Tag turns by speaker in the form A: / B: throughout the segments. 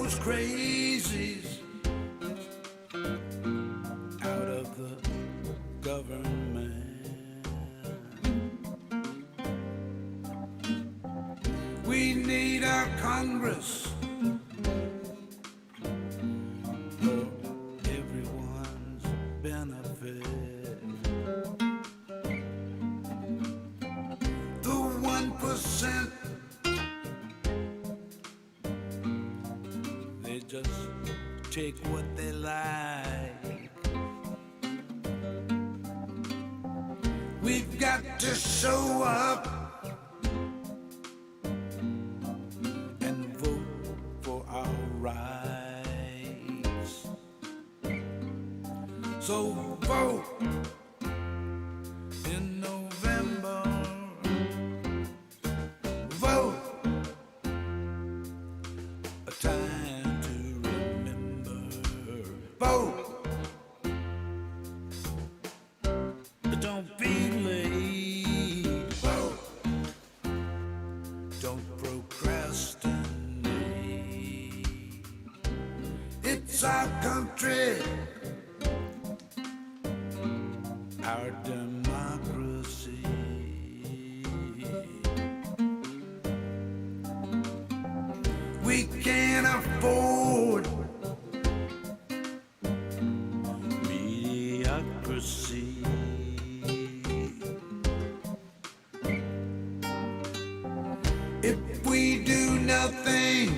A: those crazies out of the government. We need our Congress for everyone's benefit. The 1%, they just take what they like. We've got to show up and vote for our rights. So vote in November. Vote, a time to remember. Vote, don't be late. Vote, don't procrastinate. It's our country, our democracy. We can't afford mediocrity. If we do nothing,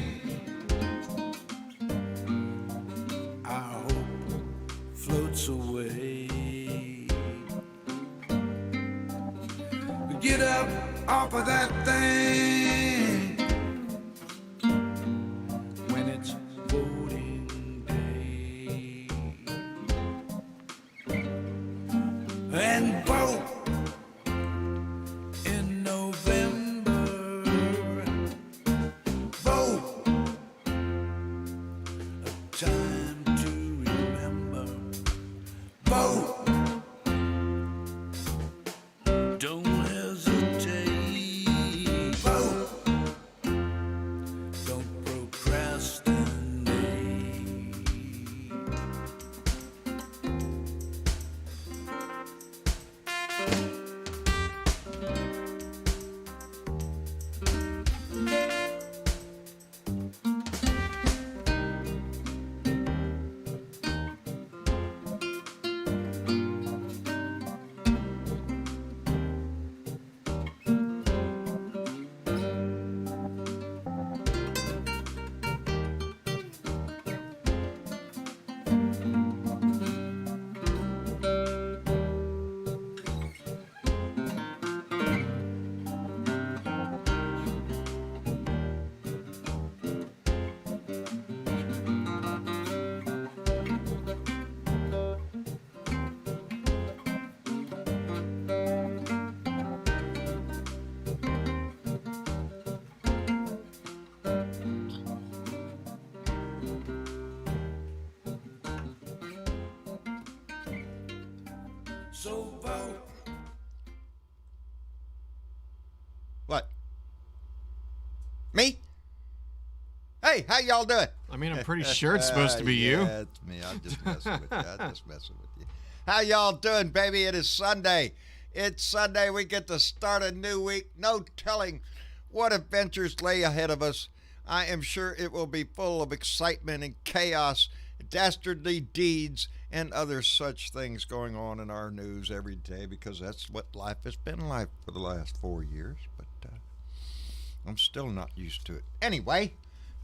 A: our hope floats away. We get up off of that thing when it's voting day and vote in November. Vote, a time to remember. Vote, don't hesitate. Vote, don't procrastinate. So vote.
B: What? Me? Hey, how y'all doing?
C: I mean, I'm pretty sure it's supposed to be you.
B: Yeah, it's me. I'm just messing with you. I'm just messing with you. How y'all doing, baby? It is Sunday. It's Sunday. We get to start a new week. No telling what adventures lay ahead of us. I am sure it will be full of excitement and chaos, dastardly deeds, and other such things going on in our news every day, because that's what life has been like for the last 4 years. But I'm still not used to it. Anyway,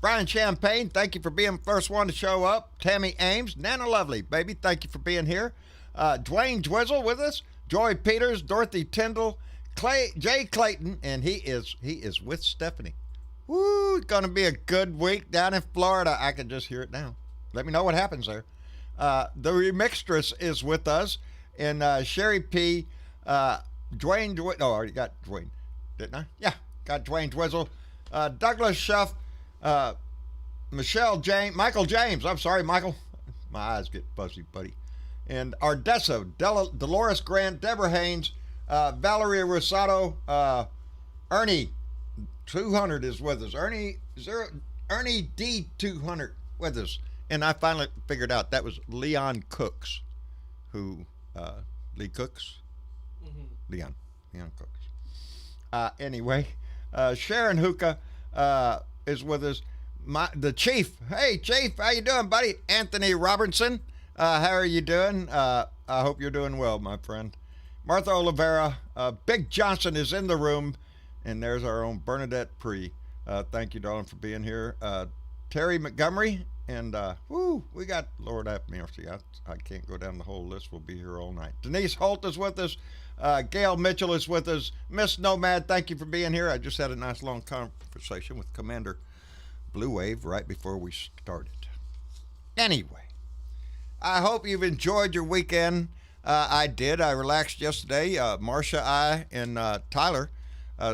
B: Brian Champagne, thank you for being the first one to show up. Tammy Ames, Nana Lovely, baby, thank you for being here. Dwayne Dwizzle with us. Joy Peters, Dorothy Tyndall, Jay Clayton, and he is with Stephanie. Woo, it's going to be a good week down in Florida. I can just hear it now. Let me know what happens there. The Remixtress is with us, and Sherry P. Dwayne, I already got Dwayne, didn't I? Yeah, got Dwayne Dwizzle. Douglas Schuff, Michael James. I'm sorry, Michael. My eyes get fuzzy, buddy. And Ardesso, Dolores Grant, Deborah Haynes, Valeria Rosato, Ernie 200 is with us. Ernie D200 with us. And I finally figured out that was Leon Cooks, who, Lee Cooks? Mm-hmm. Leon Cooks. Anyway, Sharon Hookah is with us. The Chief. Hey, Chief, how you doing, buddy? Anthony Robertson. How are you doing? I hope you're doing well, my friend. Martha Oliveira. Big Johnson is in the room. And there's our own Bernadette Pree. Thank you, darling, for being here. Terry Montgomery. And, we got, Lord have mercy, I can't go down the whole list. We'll be here all night. Denise Holt is with us. Gail Mitchell is with us. Miss Nomad, thank you for being here. I just had a nice long conversation with Commander Blue Wave right before we started. Anyway, I hope you've enjoyed your weekend. I did. I relaxed yesterday. Marcia, I, and Tyler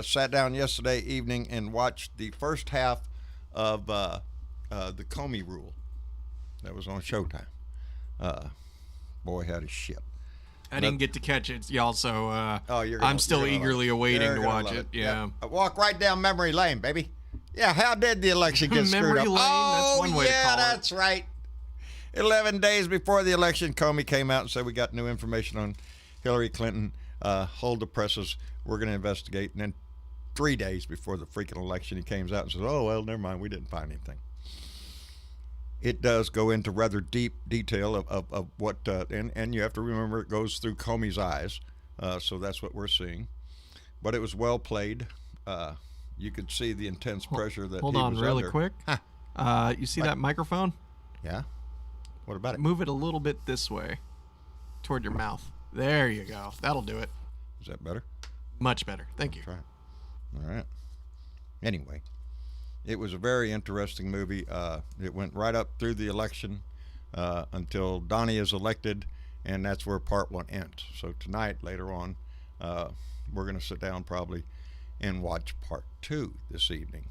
B: sat down yesterday evening and watched the first half of the Comey Rule that was on Showtime. Boy, had a shit.
C: I didn't get to catch it, y'all, so I'm still eagerly awaiting to watch it. Yeah.
B: I walk right down memory lane, baby. Yeah, how did the election get screwed
C: Memory
B: up?
C: lane, that's one way to call it.
B: That's right. 11 days before the election, Comey came out and said we got new information on Hillary Clinton. Hold the presses. We're going to investigate. And then 3 days before the freaking election, he came out and says, oh, well, never mind. We didn't find anything. It does go into rather deep detail of what, and you have to remember it goes through Comey's eyes, so that's what we're seeing. But it was well played. You could see the intense pressure that he was under.
C: Hold on really quick. You see that microphone?
B: Yeah. What about it?
C: Move it a little bit this way, toward your mouth. There you go. That'll do it.
B: Is that better?
C: Much better. Thank you.
B: Try it. All right. Anyway. It was a very interesting movie. It went right up through the election until Donnie is elected, and that's where part one ends. So tonight, later on, we're going to sit down probably and watch part two this evening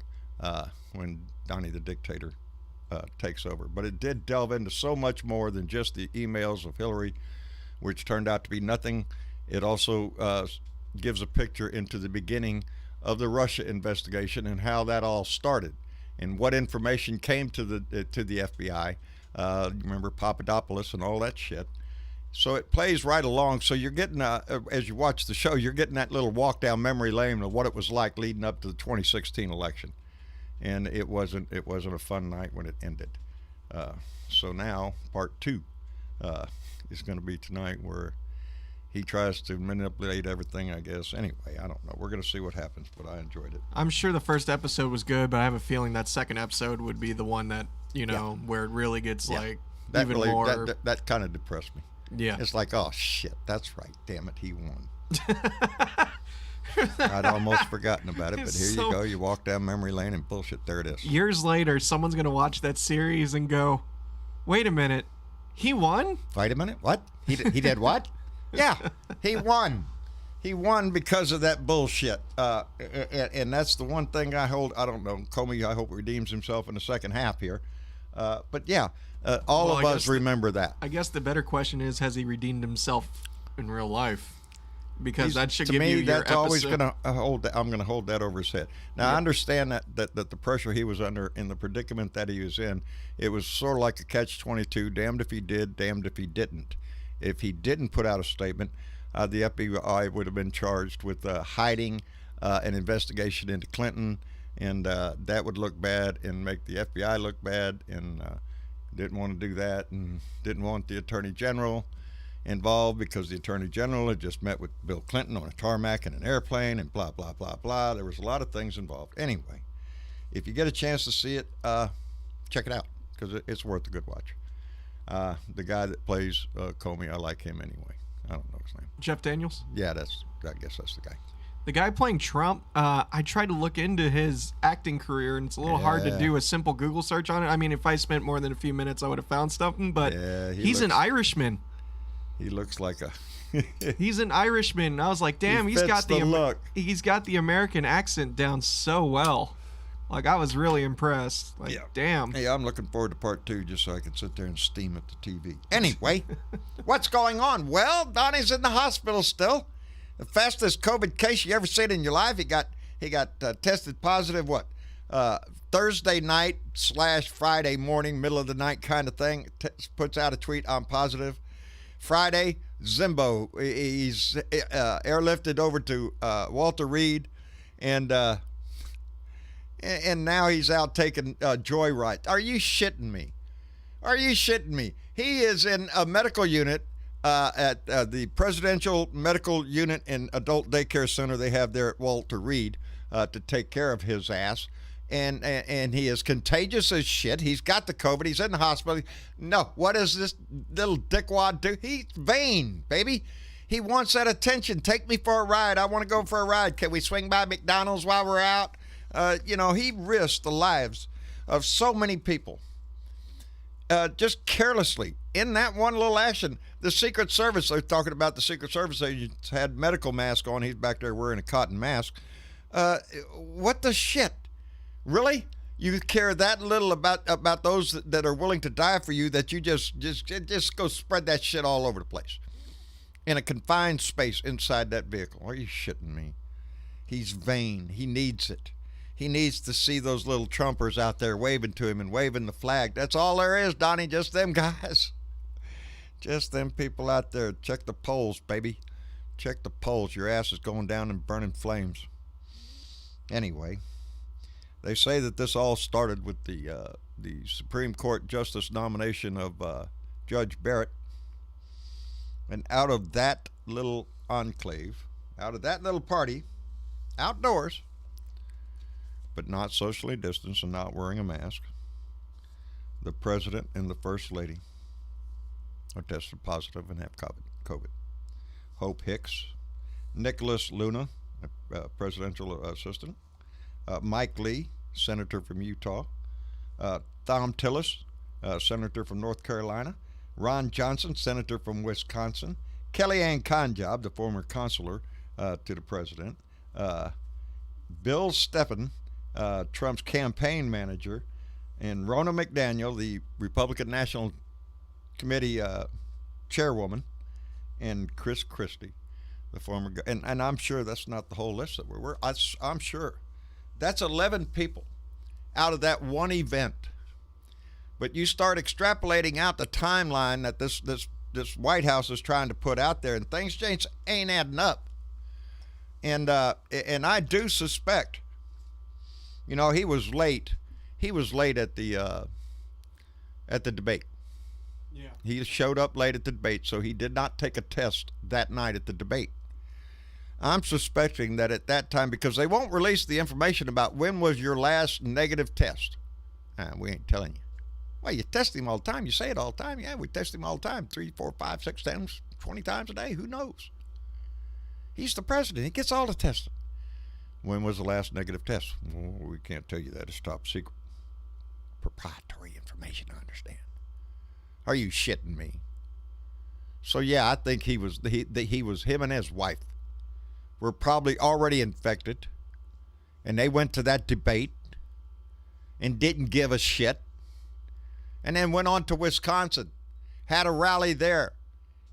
B: when Donnie the Dictator takes over. But it did delve into so much more than just the emails of Hillary, which turned out to be nothing. It also gives a picture into the beginning of the Russia investigation and how that all started and what information came to the FBI. Remember Papadopoulos and all that shit. So it plays right along. So you're getting, as you watch the show, you're getting that little walk down memory lane of what it was like leading up to the 2016 election. And it wasn't a fun night when it ended. So now part two is going to be tonight, where he tries to manipulate everything, I guess. Anyway, I don't know. We're going to see what happens, but I enjoyed it.
C: I'm sure the first episode was good, but I have a feeling that second episode would be the one that, where it really gets more.
B: That kind of depressed me.
C: Yeah.
B: It's like, oh, shit, that's right. Damn it, he won. I'd almost forgotten about it, but here you go. You walk down memory lane and bullshit, there it is.
C: Years later, someone's going to watch that series and go, wait a minute, he won?
B: Wait a minute, what? He did what? Yeah, he won. He won because of that bullshit. And that's the one thing I hold. I don't know. Comey, I hope, redeems himself in the second half here. But yeah, all of us remember that.
C: I guess the better question is, has he redeemed himself in real life? Because that should
B: to
C: give
B: me,
C: you your
B: that's
C: episode.
B: always going to hold that. I'm going to hold that over his head. Now, I understand that the pressure he was under in the predicament that he was in, it was sort of like a catch-22, damned if he did, damned if he didn't. If he didn't put out a statement, the FBI would have been charged with hiding an investigation into Clinton, and that would look bad and make the FBI look bad, and didn't want to do that, and didn't want the Attorney General involved because the Attorney General had just met with Bill Clinton on a tarmac in an airplane, and blah, blah, blah, blah. There was a lot of things involved. Anyway, if you get a chance to see it, check it out, because it's worth a good watch. The guy that plays Comey, I like him anyway. I don't know his name.
C: Jeff Daniels?
B: Yeah, I guess that's the guy.
C: The guy playing Trump, I tried to look into his acting career, and it's a little hard to do a simple Google search on it. I mean, if I spent more than a few minutes, I would have found something, but he's an Irishman.
B: He looks like a...
C: He's an Irishman. I was like, damn, he's got the American accent down so well. Like, I was really impressed. Like, damn.
B: Hey, I'm looking forward to part two just so I can sit there and steam at the TV. Anyway, what's going on? Well, Donnie's in the hospital still. The fastest COVID case you ever seen in your life. He got tested positive, Thursday night / Friday morning, middle of the night kind of thing, puts out a tweet, I'm positive. Friday, Zimbo, he's airlifted over to Walter Reed, and now he's out taking joyride. Are you shitting me? Are you shitting me? He is in a medical unit at the Presidential Medical Unit and Adult Daycare Center they have there at Walter Reed to take care of his ass. And he is contagious as shit. He's got the COVID. He's in the hospital. No, what does this little dickwad do? He's vain, baby. He wants that attention. Take me for a ride. I want to go for a ride. Can we swing by McDonald's while we're out? He risked the lives of so many people just carelessly. In that one little action, the Secret Service, they're talking about the Secret Service agents had medical mask on. He's back there wearing a cotton mask. What the shit? Really? You care that little about those that are willing to die for you that you just go spread that shit all over the place in a confined space inside that vehicle? Are you shitting me? He's vain. He needs it. He needs to see those little Trumpers out there waving to him and waving the flag. That's all there is, Donnie. Just them guys. Just them people out there. Check the polls, baby. Check the polls. Your ass is going down in burning flames. Anyway. They say that this all started with the Supreme Court Justice nomination of Judge Barrett. And out of that little enclave, out of that little party, outdoors, but not socially distanced and not wearing a mask, the President and the First Lady are tested positive and have COVID. Hope Hicks, Nicholas Luna, presidential assistant, Mike Lee, senator from Utah, Thom Tillis, senator from North Carolina, Ron Johnson, senator from Wisconsin, Kellyanne Conjob, the former consular to the president, Bill Steffen, Trump's campaign manager, and Ronna McDaniel, the Republican National Committee chairwoman, and Christi, the former, and I'm sure that's not the whole list that I'm sure. That's 11 people out of that one event. But you start extrapolating out the timeline that this White House is trying to put out there, and things just ain't adding up. And I do suspect, he was late. He was late at the debate. Yeah. He showed up late at the debate, so he did not take a test that night at the debate. I'm suspecting that at that time, because they won't release the information about when was your last negative test. We ain't telling you. Well, you test him all the time. You say it all the time. Yeah, we test him all the time. 3, 4, 5, 6 times, 20 times a day. Who knows? He's the president. He gets all the testing. When was the last negative test? Well, we can't tell you that. It's top secret. Proprietary information, I understand. Are you shitting me? So, yeah, I think him and his wife were probably already infected, and they went to that debate and didn't give a shit, and then went on to Wisconsin, had a rally there,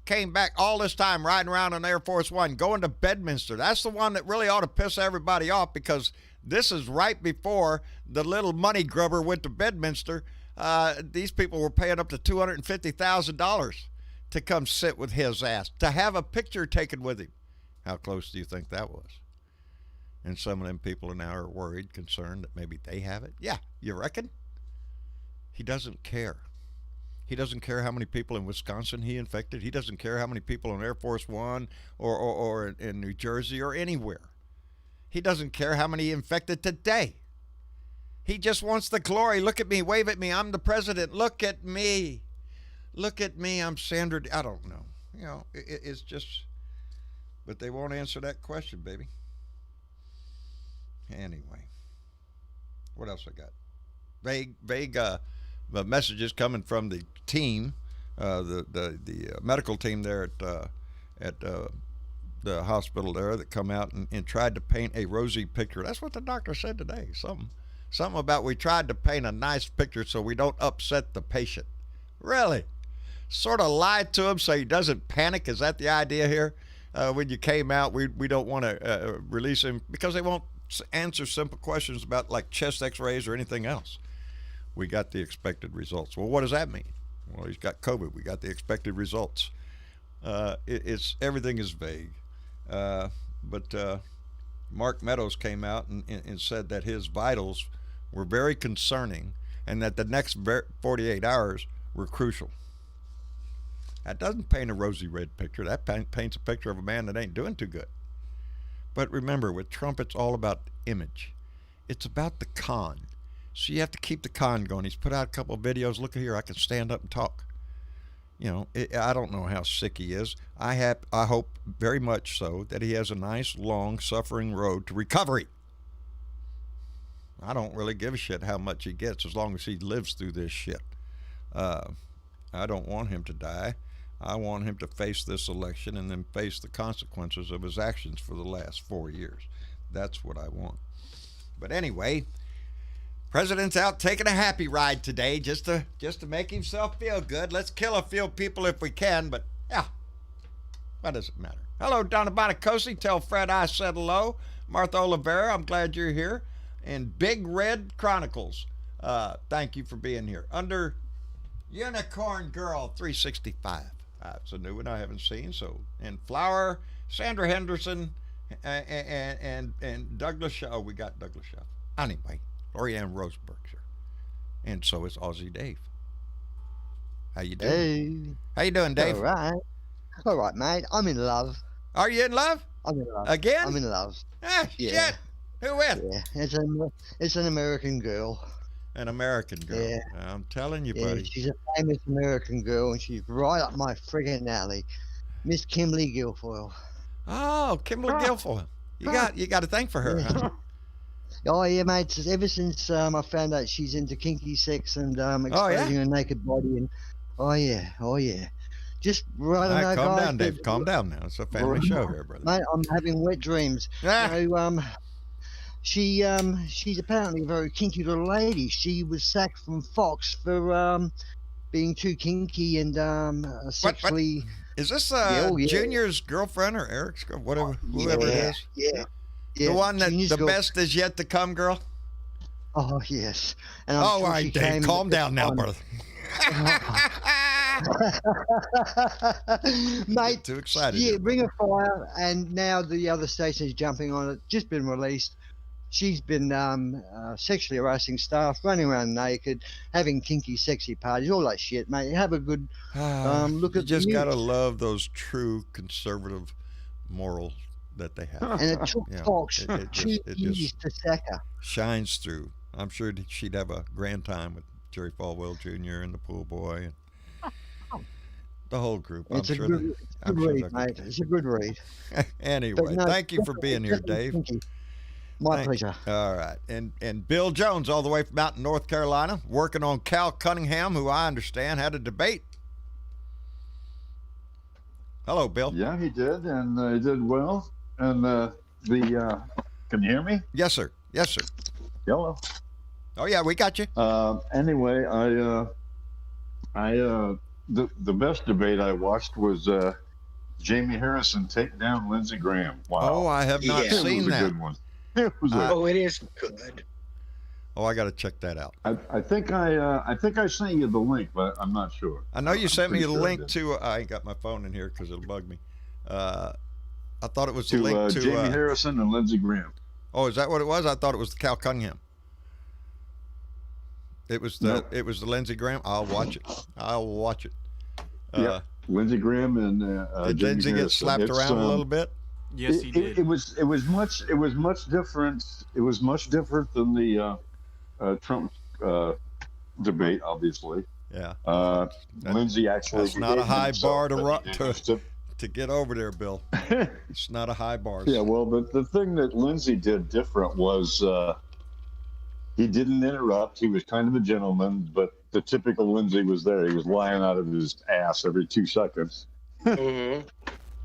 B: came back all this time riding around on Air Force One, going to Bedminster. That's the one that really ought to piss everybody off, because this is right before the little money grubber went to Bedminster. These people were paying up to $250,000 to come sit with his ass, to have a picture taken with him. How close do you think that was? And some of them people now are worried, concerned that maybe they have it. Yeah, you reckon? He doesn't care. He doesn't care how many people in Wisconsin he infected. He doesn't care how many people on Air Force One or in New Jersey or anywhere. He doesn't care how many he infected today. He just wants the glory. Look at me. Wave at me. I'm the president. Look at me. Look at me. I'm Sandra. I don't know. It's just... But they won't answer that question, baby. Anyway, what else I got? Vague messages coming from the team, the medical team there at the hospital there, that come out and tried to paint a rosy picture. That's what the doctor said today. Something about we tried to paint a nice picture so we don't upset the patient. Really? Sort of lied to him so he doesn't panic. Is that the idea here? When you came out, we don't want to release him because they won't answer simple questions about like chest X-rays or anything else. We got the expected results. Well, what does that mean? Well, he's got COVID. We got the expected results. It's everything is vague. But Mark Meadows came out and said that his vitals were very concerning and that the next 48 hours were crucial. That doesn't paint a rosy red picture. That paints a picture of a man that ain't doing too good. But remember, with Trump, it's all about image. It's about the con. So you have to keep the con going. He's put out a couple of videos. Look here, I can stand up and talk. You know, I don't know how sick he is. I hope very much so that he has a nice, long, suffering road to recovery. I don't really give a shit how much he gets as long as he lives through this shit. I don't want him to die. I want him to face this election and then face the consequences of his actions for the last 4 years. That's what I want. But anyway, President's out taking a happy ride today just to make himself feel good. Let's kill a few people if we can, but yeah, what does it matter? Hello, Donna Bonacosi. Tell Fred I said hello. Martha Olivera, I'm glad you're here. And Big Red Chronicles, thank you for being here. Under Unicorn Girl 365. It's a new one I haven't seen. So, and Flower, Sandra Henderson, and Douglas Shaw. Oh, we got Douglas Shaw. Anyway, Lorianne Roseberg's here. And so is Aussie Dave. How you doing?
D: Hey.
B: How you doing, Dave?
D: All right, mate. I'm in love.
B: Are you in love?
D: I'm in love.
B: Again?
D: I'm in love.
B: Ah,
D: Yeah.
B: shit. Who with?
D: Yeah, it's an American girl.
B: An American girl.
D: Yeah.
B: I'm telling you,
D: Yeah,
B: buddy.
D: she's a famous American girl, and she's right up my friggin' alley. Miss Kimberly Guilfoyle.
B: Oh, Kimberly Guilfoyle. You got to thank for her,
D: Yeah.
B: huh?
D: Oh yeah, mate. Ever since I found out she's into kinky sex and exposing her naked body, and oh yeah. Just right
B: All
D: on
B: right,
D: guys.
B: calm down, Dave. Calm down now. It's a family show here, brother.
D: Mate, I'm having wet dreams.
B: Ah.
D: You know, she's apparently a very kinky little lady. She was sacked from Fox for being too kinky and sexually.
B: Is this
D: Yeah.
B: Junior's girlfriend or Eric's girl, whatever, whoever it is?
D: Yeah.
B: The one that
D: Junior's
B: the
D: girl-
B: best is yet to come, girl.
D: Oh yes. And
B: Oh,
D: I'm
B: all
D: sure
B: right,
D: she
B: Dave.
D: came
B: Calm
D: at the
B: down now,
D: time.
B: brother.
D: Mate,
B: Too excited.
D: yeah,
B: here,
D: Ring of Fire, and now the other station is jumping on it. Just been released. She's been sexually harassing staff, running around naked, having kinky, sexy parties, all that shit, mate. Have a good look
B: you
D: at
B: just
D: the
B: gotta
D: news.
B: love those true conservative morals that they have.
D: And it took
B: Yeah,
D: Fox
B: it
D: 2
B: just
D: years to sack her.
B: shines through. I'm sure she'd have a grand time with Jerry Falwell Jr. and the pool boy and the whole group.
D: It's
B: I'm
D: a
B: sure
D: good,
B: they-
D: it's a
B: I'm
D: good
B: sure
D: read,
B: they're
D: mate.
B: good.
D: It's a good read.
B: Anyway,
D: But no,
B: thank you for
D: definitely-
B: being here,
D: definitely
B: Dave.
D: kinky. My
B: Thank-
D: pleasure.
B: All right. And Bill Jones, all the way from out in North Carolina, working on Cal Cunningham, who I understand had a debate. Hello, Bill.
E: Yeah, he did, and he did well. And can you hear me?
B: Yes, sir. Yes, sir.
E: Hello.
B: Oh, yeah, we got you.
E: Anyway, the best debate I watched was Jamie Harrison take down Lindsey Graham. Wow.
B: Oh, I have not
F: Yeah.
E: It
B: seen
E: was a
B: that.
E: good one. It was
F: Oh, it is good.
B: Oh, I got to check that out.
E: I think I sent you the link, but I'm not sure.
B: I know you
E: I'm
B: sent me
E: pretty
B: a
E: sure I
B: link
E: did.
B: to. I ain't got my phone in here because it'll bug me. I thought it was the
E: to
B: link to.
E: Jamie Harrison and Lindsey Graham.
B: Oh, is that what it was? I thought it was the Cal Cunningham. It was the
E: Nope.
B: it was the Lindsey Graham. I'll watch it. I'll watch it.
E: Yeah, Lindsey Graham and
B: Did
E: Jamie
B: Lindsey get
E: Harrison.
B: slapped
E: It's,
B: around a little bit?
C: Yes, he did.
E: It was much different. It was much different than the Trump debate, obviously.
B: Yeah. That-
E: Lindsey actually.
B: that's not a
E: behaved
B: high
E: himself,
B: bar to
E: but he
B: run-
E: did
B: to-
E: his tip-
B: To get over there, Bill. It's not a high bar.
E: Yeah, well, but the thing that Lindsey did different was he didn't interrupt. He was kind of a gentleman, but the typical Lindsey was there. He was lying out of his ass every 2 seconds.
F: Hmm.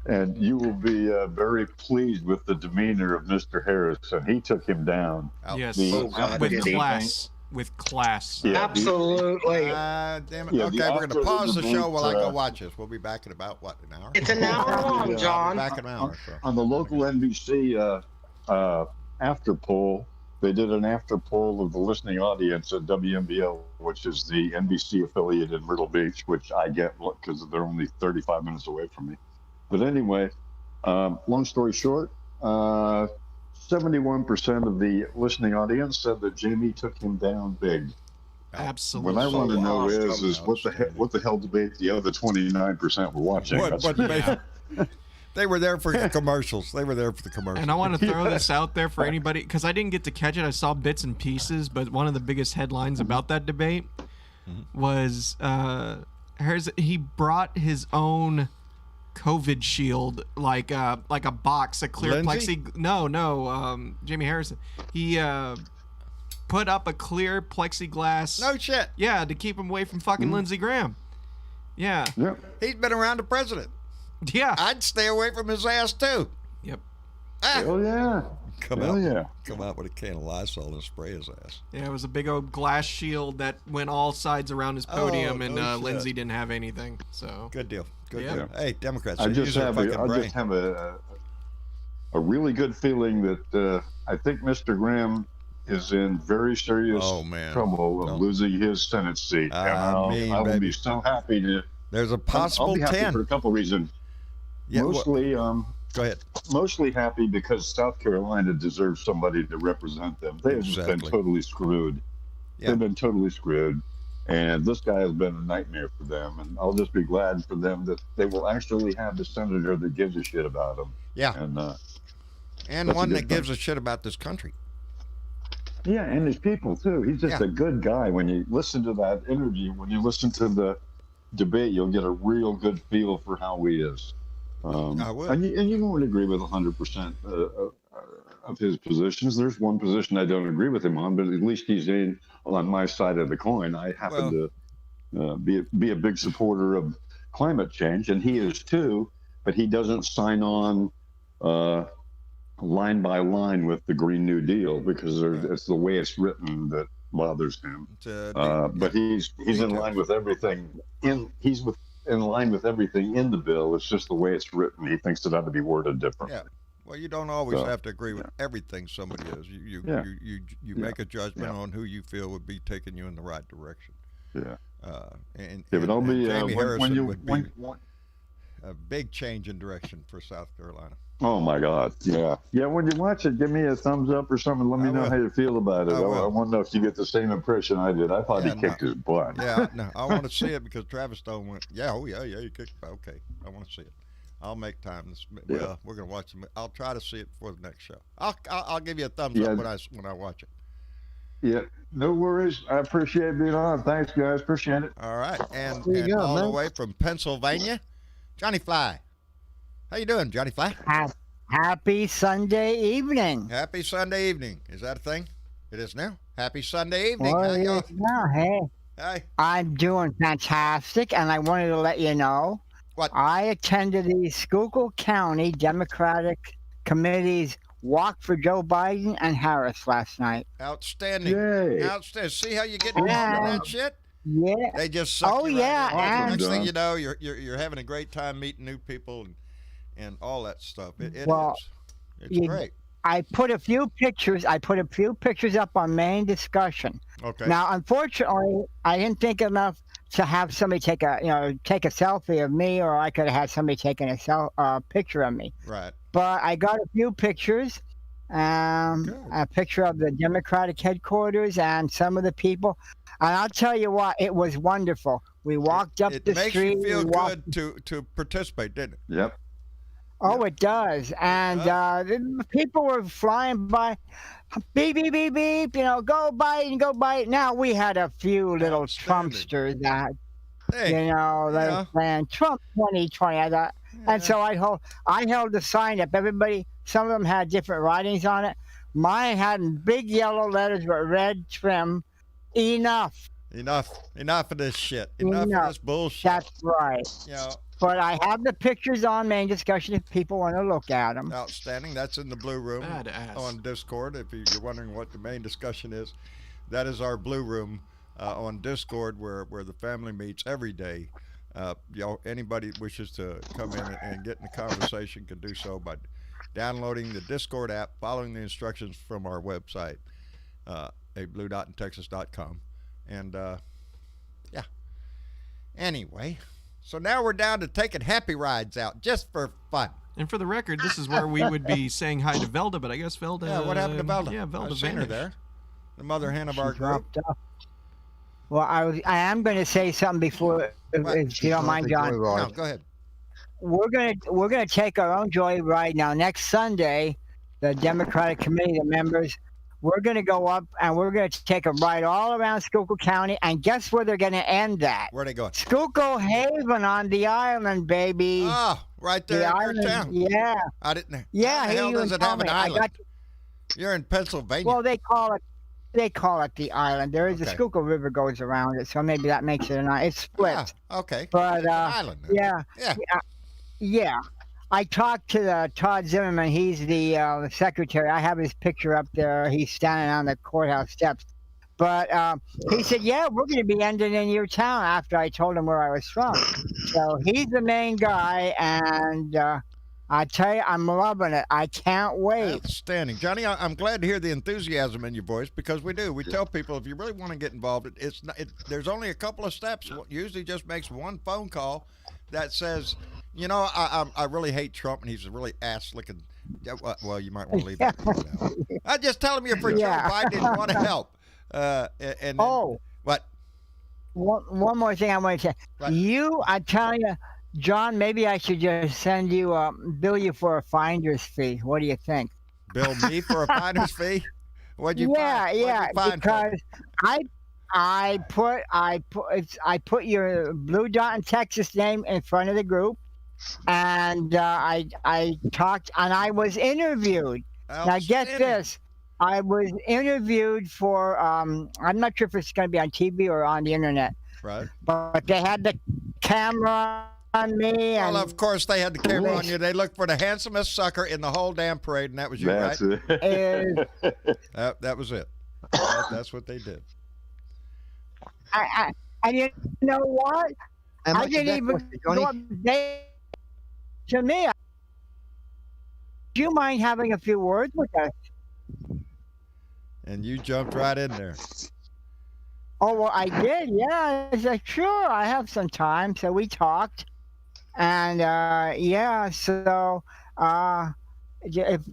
E: And you will be very pleased with the demeanor of Mr. Harrison. He took him down.
C: Yes,
E: The-
F: Oh, God,
C: with
F: did he?
C: class. With class.
E: Yeah,
F: Absolutely.
B: Damn it.
E: Yeah,
B: Okay,
E: the
B: we're going to
E: after the
B: pause the show
E: debate,
B: while I go watch this. We'll be back in about, what, an hour?
F: It's an hour long,
E: Yeah.
F: John.
B: Back in an hour. So.
E: on the local NBC after poll. They did an after poll of the listening audience at WMBL, which is the NBC affiliate in Myrtle Beach, which I get because they're only 35 minutes away from me. But anyway, long story short, 71% of the listening audience said that Jamie took him down big.
C: Absolutely.
E: What I want to know is what the hell debate the other 29% were watching.
B: They were there for the commercials.
C: And I want to throw this out there for anybody, because I didn't get to catch it. I saw bits and pieces, but one of the biggest headlines about that debate was he brought his own COVID shield, like a box, a clear plexi. No, Jamie Harrison. He put up a clear plexiglass.
B: No shit.
C: Yeah, to keep him away from fucking Lindsey Graham. Yeah.
E: Yep.
B: He's been around the president.
C: Yeah.
B: I'd stay away from his ass too.
C: Yep.
E: Hell yeah.
B: Come out with a can of Lysol and spray his ass.
C: Yeah, it was a big old glass shield that went all sides around his podium, and Lindsey didn't have anything. So
B: good deal. Good
C: Yeah.
B: deal. Hey, Democrats,
E: I just have a really good feeling that I think Mr. Graham is in very serious trouble of losing his Senate seat. I will be so happy to.
B: There's a possible
E: I'll be happy
B: 10
E: for a couple reasons.
B: Yeah,
E: Mostly,
B: go ahead.
E: Mostly happy because South Carolina deserves somebody to represent them. They've just been totally screwed.
B: Yeah.
E: They've been totally screwed. And this guy has been a nightmare for them. And I'll just be glad for them that they will actually have the senator that gives a shit about them.
B: Yeah.
E: And
B: one that gives a shit about this country.
E: Yeah, and his people, too. He's just a good guy. When you listen to that interview, when you listen to the debate, you'll get a real good feel for how he is.
B: I would.
E: And you won't agree with 100% of his positions. There's one position I don't agree with him on, but at least he's on my side of the coin. I happen to be a big supporter of climate change, and he is too, but he doesn't sign on line by line with the Green New Deal because it's the way it's written that bothers him. But he's in line with everything. He's in line with everything in the bill. It's just the way it's written. He thinks it ought to be worded differently.
B: Yeah. Well, you don't always have to agree with everything somebody is. You make a judgment on who you feel would be taking you in the right direction.
E: Yeah.
B: But
E: I'll be
B: Jamie Harrison would be
E: when,
B: a big change in direction for South Carolina.
E: Oh my God! Yeah. When you watch it, give me a thumbs up or something. Let me know how you feel about it. I want to know if you get the same impression I did. I thought he kicked his butt.
B: Yeah, no, I want to see it because Travis Stone went, you kicked. Okay, I want to see it. I'll make time. We're gonna watch it. I'll try to see it before the next show. I'll give you a thumbs up when I watch it.
E: Yeah, no worries. I appreciate being on. Thanks, guys. Appreciate it.
B: All right, and all the way from Pennsylvania, Johnny Fly. How you doing, Johnny Fly?
G: Happy Sunday evening.
B: Happy Sunday evening. Is that a thing? It is now. Happy Sunday evening.
G: Well, hey. I'm doing fantastic, and I wanted to let you know.
B: What?
G: I attended the Schuylkill County Democratic Committee's Walk for Joe Biden and Harris last night.
B: Outstanding.
E: Yay.
B: Outstanding. See how you get into that shit?
G: Yeah.
B: They just suck you
G: yeah.
B: right in.
G: And
B: Next thing you know, you're having a great time meeting new people and all that stuff. It's great.
G: I put a few pictures up on main discussion.
B: Okay.
G: Now, unfortunately, I didn't think enough to have somebody take a selfie of me, or I could have had somebody taking a picture of me.
B: Right.
G: But I got a few pictures. A picture of the Democratic headquarters and some of the people. And I'll tell you what, it was wonderful. We walked up the street.
B: It makes you feel good to participate, didn't it?
E: Yep.
G: Oh, it does. And the people were flying by, beep, beep, beep, beep, go Biden, go Biden. Now, we had a few little Trumpsters that, they were saying Trump 2020. I thought, and so I held the sign up. Everybody, some of them had different writings on it. Mine had big yellow letters with red trim. Enough
B: of this shit. Enough of this bullshit.
G: That's right. But I have the pictures on main discussion if people want to look at them.
B: Outstanding. That's in the Blue Room on Discord. If you're wondering what the main discussion is, that is our Blue Room on Discord where the family meets every day. Anybody wishes to come in and get in the conversation can do so by downloading the Discord app, following the instructions from our website, abluedotintexas.com. And, yeah. Anyway, so now we're down to taking happy rides out just for fun.
C: And for the record, this is where we would be saying hi to Velda, but I guess Velda.
B: Yeah, what happened to Velda?
C: Yeah, Velda
B: I've seen her
C: vanished.
B: there. The mother hen of our group.
G: Dropped off. Well, I am going to say something before, if you don't mind, John.
B: No, go ahead.
G: We're gonna take our own joyride now. Next Sunday, the Democratic Committee, the members, we're gonna go up and we're gonna take a ride all around Schuylkill County. And guess where they're gonna end at?
B: Where they going?
G: Schuylkill Haven on the island, baby.
B: Oh, right there
G: the
B: in
G: island.
B: your town.
G: Yeah.
B: I didn't.
G: Yeah.
B: How the hell
G: you
B: does it
G: tell
B: have an
G: me. I
B: island?
G: got
B: You're in Pennsylvania.
G: Well, they call it the island. There is
B: Okay.
G: the Schuylkill River goes around it, so maybe that makes it an island. It's split.
B: Okay.
G: But
B: It's an island.
G: yeah,
B: Yeah.
G: yeah. I talked to Todd Zimmerman. He's the secretary. I have his picture up there. He's standing on the courthouse steps. But he said, "Yeah, we're going to be ending in your town." After I told him where I was from, so he's the main guy, and I tell you, I'm loving it. I can't wait.
B: Outstanding, Johnny. I'm glad to hear the enthusiasm in your voice because we do. We tell people if you really want to get involved, there's only a couple of steps. Usually, just makes one phone call that says, you know, I really hate Trump and he's a really ass-looking. Well, you might want to leave that now. I just tell him you're for Joe Biden and you want to help. And what?
G: One more thing I want to say.
B: What?
G: I tell you, John, maybe I should just send you, bill you for a finder's fee. What do you think?
B: Bill me for a finder's fee? What'd you
G: Yeah,
B: find?
G: yeah,
B: What'd you find for
G: because
B: me?
G: I put your Blue Dot in Texas name in front of the group, and I talked and I was interviewed. Now get
B: Outstanding.
G: this. I was interviewed for I'm not sure if it's going to be on TV or on the internet,
B: Right.
G: but they had the camera on me.
B: Well,
G: And
B: of course they had the camera on you. They looked for the handsomest sucker in the whole damn parade, and that was you,
E: That's
B: right?
E: it.
B: That was it. That's what they did.
G: and you know what?
D: How
G: I
D: much
G: didn't
D: did that
G: even
D: cost you, Johnny?
G: go up they, to me. Do you mind having a few words with us?
B: And you jumped right in there.
G: Oh, well, I did. Yeah. I said, sure, I have some time. So we talked. And, yeah, so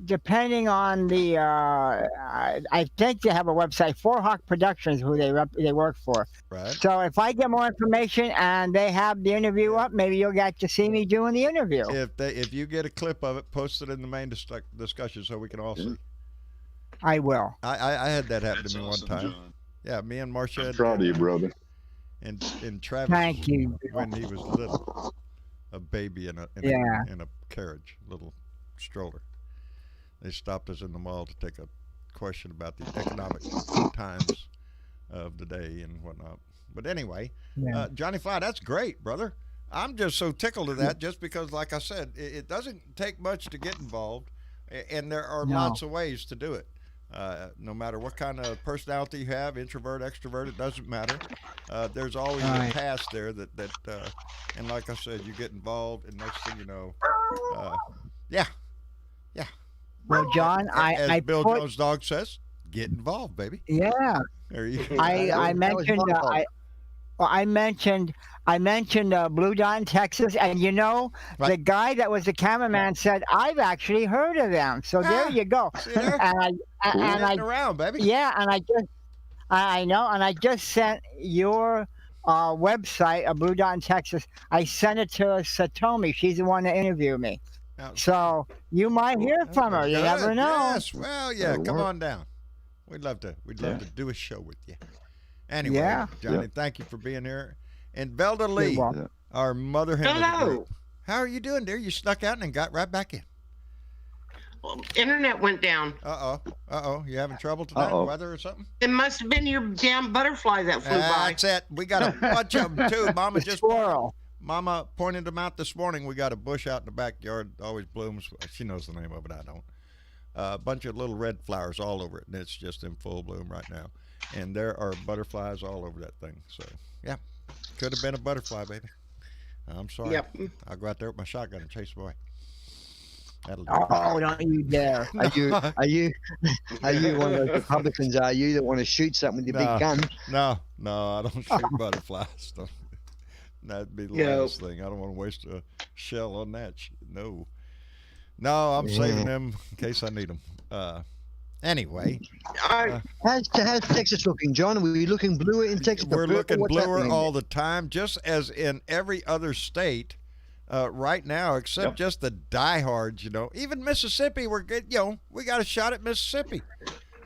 G: depending on the, I think they have a website, Four Hawk Productions, who they work for.
B: Right.
G: So if I get more information and they have the interview up, maybe you'll get to see me doing the interview.
B: If you get a clip of it, post it in the main discussion so we can all see.
G: I will.
B: I had that happen
E: That's
B: to me
E: awesome,
B: one time.
E: John.
B: Yeah, me and Marcia.
E: I'm proud of you, brother.
B: And Travis.
G: Thank you.
B: When he was little, a baby in a carriage, little stroller. They stopped us in the mall to take a question about the economic times of the day and whatnot. But anyway,
G: Yeah.
B: Johnny Fly, that's great, brother. I'm just so tickled of that just because, like I said, it doesn't take much to get involved, and there are lots of ways to do it. No matter what kind of personality you have, introvert, extrovert, it doesn't matter. There's always a pass there that and like I said, you get involved, and next thing you know, yeah.
G: Well, John,
B: As
G: I
B: Bill
G: put,
B: Jones' dog says, get involved, baby.
G: yeah.
B: There you go.
G: I
D: That was
G: mentioned
D: my fault.
G: I mentioned Blue Dot in Texas, and you know
B: Right.
G: the guy that was the cameraman said I've actually heard of them. So there you go.
B: See there?
G: And I
B: Getting around, baby.
G: yeah, and I know, and I just sent your website, Blue Dot in Texas. I sent it to Satomi. She's the one that interviewed me.
B: Now,
G: So you might hear from her. You
B: good.
G: never know.
B: Yes. Well, yeah.
E: That'll
B: Come
E: work.
B: on down. We'd love to
E: Yeah.
B: do a show with you. Anyway,
G: Yeah.
B: Johnny,
E: Yeah.
B: thank you for being here. And Velda Lee,
G: welcome.
B: our mother hen of the
F: Hello.
B: group. How are you doing, dear? You snuck out and then got right back in.
F: Well, internet went down.
B: Uh-oh. You having trouble tonight?
E: Uh-oh.
B: Weather or something?
F: It must have been your damn butterfly that flew by.
B: That's it. We got a bunch of them, too.
G: Squirrel.
B: Mama pointed them out this morning. We got a bush out in the backyard. Always blooms. She knows the name of it. I don't. A bunch of little red flowers all over it, and it's just in full bloom right now. And there are butterflies all over that thing. So, yeah, could have been a butterfly, baby. I'm sorry.
F: Yep.
B: I'll go out there with my shotgun and chase them away. That'll do.
G: Oh, don't you dare!
D: Are you one of those Republicans? Are you that want to shoot something with your big gun?
B: No, I don't shoot butterflies. That'd be the last thing. I don't want to waste a shell on that shit. No, I'm saving them in case I need them. Anyway,
D: how's Texas looking, John? Are we looking bluer in Texas?
B: we're looking
D: What's
B: bluer
D: happening?
B: all the time, just as in every other state right now, except just the diehards. Even Mississippi, we're good. We got a shot at Mississippi.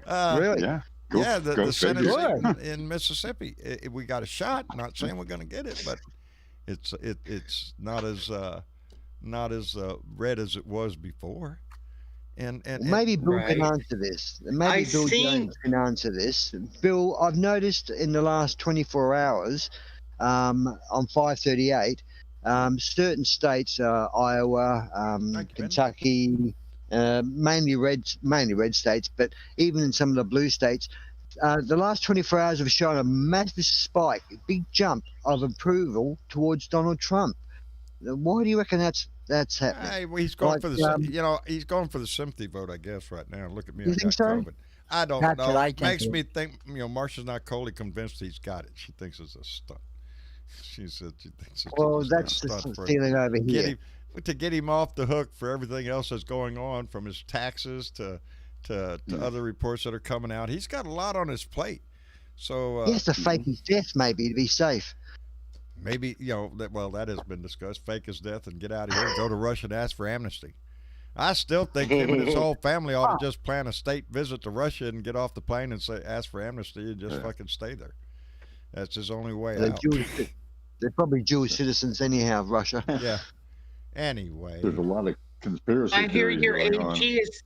D: Really?
E: Yeah.
B: The Senate
E: figure.
B: seat in Mississippi, we got a shot. Not saying we're going to get it, but it's not as red as it was before. And
D: maybe Bill can
F: Right.
D: answer this. Maybe Bill Jones can answer this. Bill, I've noticed in the last 24 hours, on 538, certain states, Iowa,
B: Thank you, Ben.
D: Kentucky, mainly red states, but even in some of the blue states, the last 24 hours have shown a massive spike, a big jump of approval towards Donald Trump. Why do you reckon that's happening?
B: Hey, well, he's going
D: Like,
B: for the he's going for the sympathy vote, I guess, right now. Look at me,
D: You
B: I
D: think
B: got
D: so?
B: COVID. I don't
G: That's
B: know.
G: what I
B: It makes
G: think.
B: me think. Marcia's not totally convinced he's got it. She thinks it's a stunt. She said she thinks it's
D: Well,
B: just a
D: that's
B: stunt
D: the
B: for
D: feeling over
B: get
D: here.
B: him to get him off the hook for everything else that's going on, from his taxes to other reports that are coming out. He's got a lot on his plate. So
D: He has to fake his death, maybe, to be safe.
B: maybe that has been discussed. Fake his death and get out of here. Go to Russia and ask for amnesty. I still think him and his whole family ought to just plan a state visit to Russia and get off the plane and ask for amnesty and just fucking stay there. That's his only way
D: They're,
B: out.
D: they're probably Jewish citizens anyhow, Russia.
B: Yeah. Anyway,
E: There's a lot of conspiracy
F: I hear
E: theories
F: your
E: going on.
F: AG is.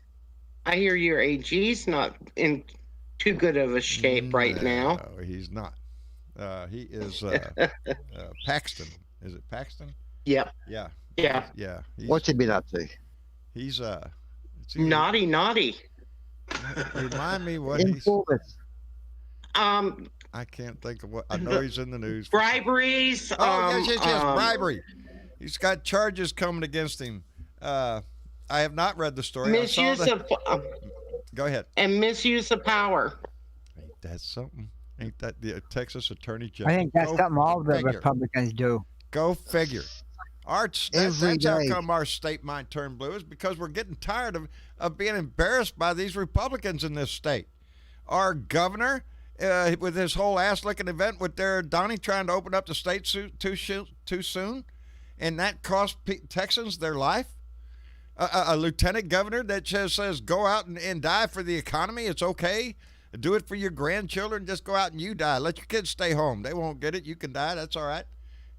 F: I hear your AG's not in too good of a shape right now.
B: No, he's not. He is Paxton. Is it Paxton?
F: Yep.
B: Yeah.
F: Yeah.
B: Yeah.
D: What's he been up to?
B: He's it's
F: Naughty.
B: Remind me what he's.
D: Inform us.
B: I can't think of what. I know he's in the news.
F: Briberies.
B: Oh, yes, bribery. He's got charges coming against him. I have not read the story. I saw
F: Misuse of
B: Go ahead.
F: and misuse of power.
B: Ain't that something? Ain't that the Texas Attorney General?
G: I think that's
B: Go
G: something all the
B: figure.
G: Republicans do.
B: Go figure. That's
D: Every
B: how
D: day.
B: come our state might turn blue, is because we're getting tired of being embarrassed by these Republicans in this state. Our governor, with his whole ass-licking event with their Donnie trying to open up the state too soon, and that cost Texans their life. A lieutenant governor that just says go out and die for the economy. It's okay. Do it for your grandchildren. Just go out and you die. Let your kids stay home. They won't get it. You can die. That's all right.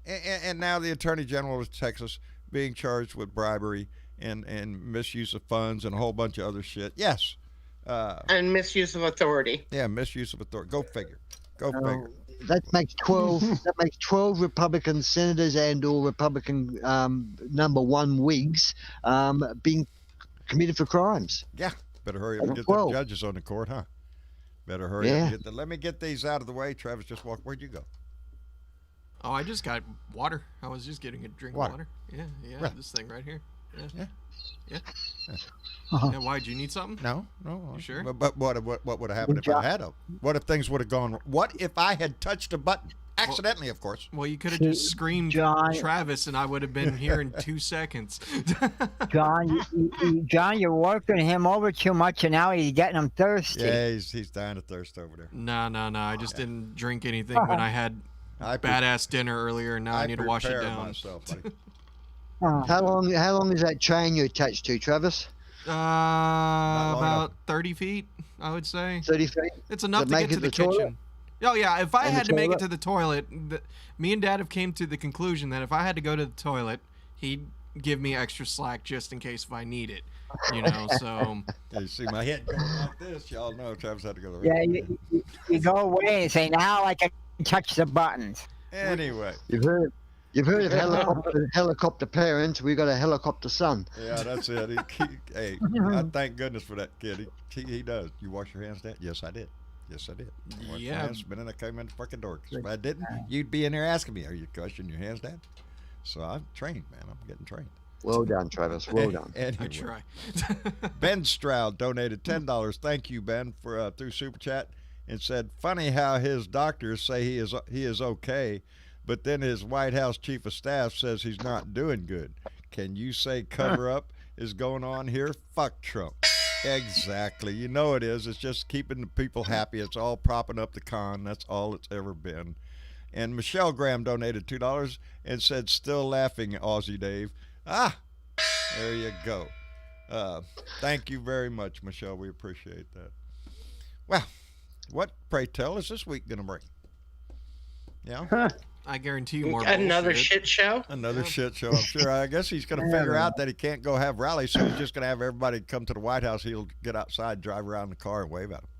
B: And now the Attorney General of Texas being charged with bribery and misuse of funds and a whole bunch of other shit. Yes.
F: And misuse of authority.
B: Yeah, misuse of authority. Go figure. Go figure.
D: That makes 12. That makes 12 Republican senators and/or Republican #1 Whigs being committed for crimes.
B: Yeah. Better hurry up and get
D: Well-
B: the judges on the court, huh? Better hurry up and get let me get these out of the way. Travis, just walk. Where'd you go?
C: Oh, I just got water. I was just getting a drink of
B: Water.
C: water. Yeah,
B: Right.
C: this thing right here.
B: Yeah.
C: Yeah.
D: Uh-huh.
C: Yeah, why'd you need something?
B: No.
C: You sure?
B: But what would have happened if I had them? What if things would have gone? What if I had touched a button accidentally? Of course.
C: Well, you could have just screamed
G: John-
C: Travis, and I would have been here in 2 seconds.
G: John, John, you're working him over too much, and now he's getting him thirsty.
B: Yeah, he's dying of thirst over there.
C: No. I just didn't drink anything when I had
B: I pre-
C: badass dinner earlier, and now I need to wash it
B: prepare
C: down.
B: myself, buddy.
D: How long is that chain you're attached to, Travis?
B: long
C: About 30 feet, I would say.
D: 30 feet?
C: It's enough
D: Does
C: to
D: it
C: get
D: make
C: to
D: it
C: the
D: to the toilet?
C: kitchen. Oh yeah, if I
D: And the
C: had to make it
D: toilet?
C: to the toilet, me and Dad have came to the conclusion that if I had to go to the toilet, he'd give me extra slack just in case if I need it. So
B: Yeah, you see my head going like this. Y'all know Travis had to go to the
G: Yeah, you go away and say, now I can touch the buttons.
B: Anyway,
D: You've heard of helicopter parents. We got a helicopter son.
B: yeah, that's it. Hey, I thank goodness for that kid. He does. You wash your hands, Dad? Yes, I did. Yes, I did. I washed my
C: Yeah.
B: hands the minute I came in the fucking door. 'Cause if I didn't, you'd be in there asking me, "Are you washing your hands, Dad?" So I'm trained, man. I'm getting trained.
D: Well done, Travis. Well done.
B: Anyway.
C: I try.
B: Ben Stroud donated $10. Thank you, Ben, for through Super Chat, and said, "Funny how his doctors say he is okay, but then his White House chief of staff says he's not doing good. Can you say cover up is going on here? Fuck Trump." Exactly. You know it is. It's just keeping the people happy. It's all propping up the con. That's all it's ever been. And Michelle Graham donated $2 and said, "Still laughing, Aussie Dave." Ah, there you go. Thank you very much, Michelle. We appreciate that. Well, what, pray tell, is this week going to bring? Yeah?
C: I guarantee you more.
F: Another
C: bullshit.
F: shit show.
B: Another shit show, I'm sure. I guess he's going to figure out that he can't go have rallies, so he's just going to have everybody come to the White House. He'll get outside, drive around the car, and wave at them.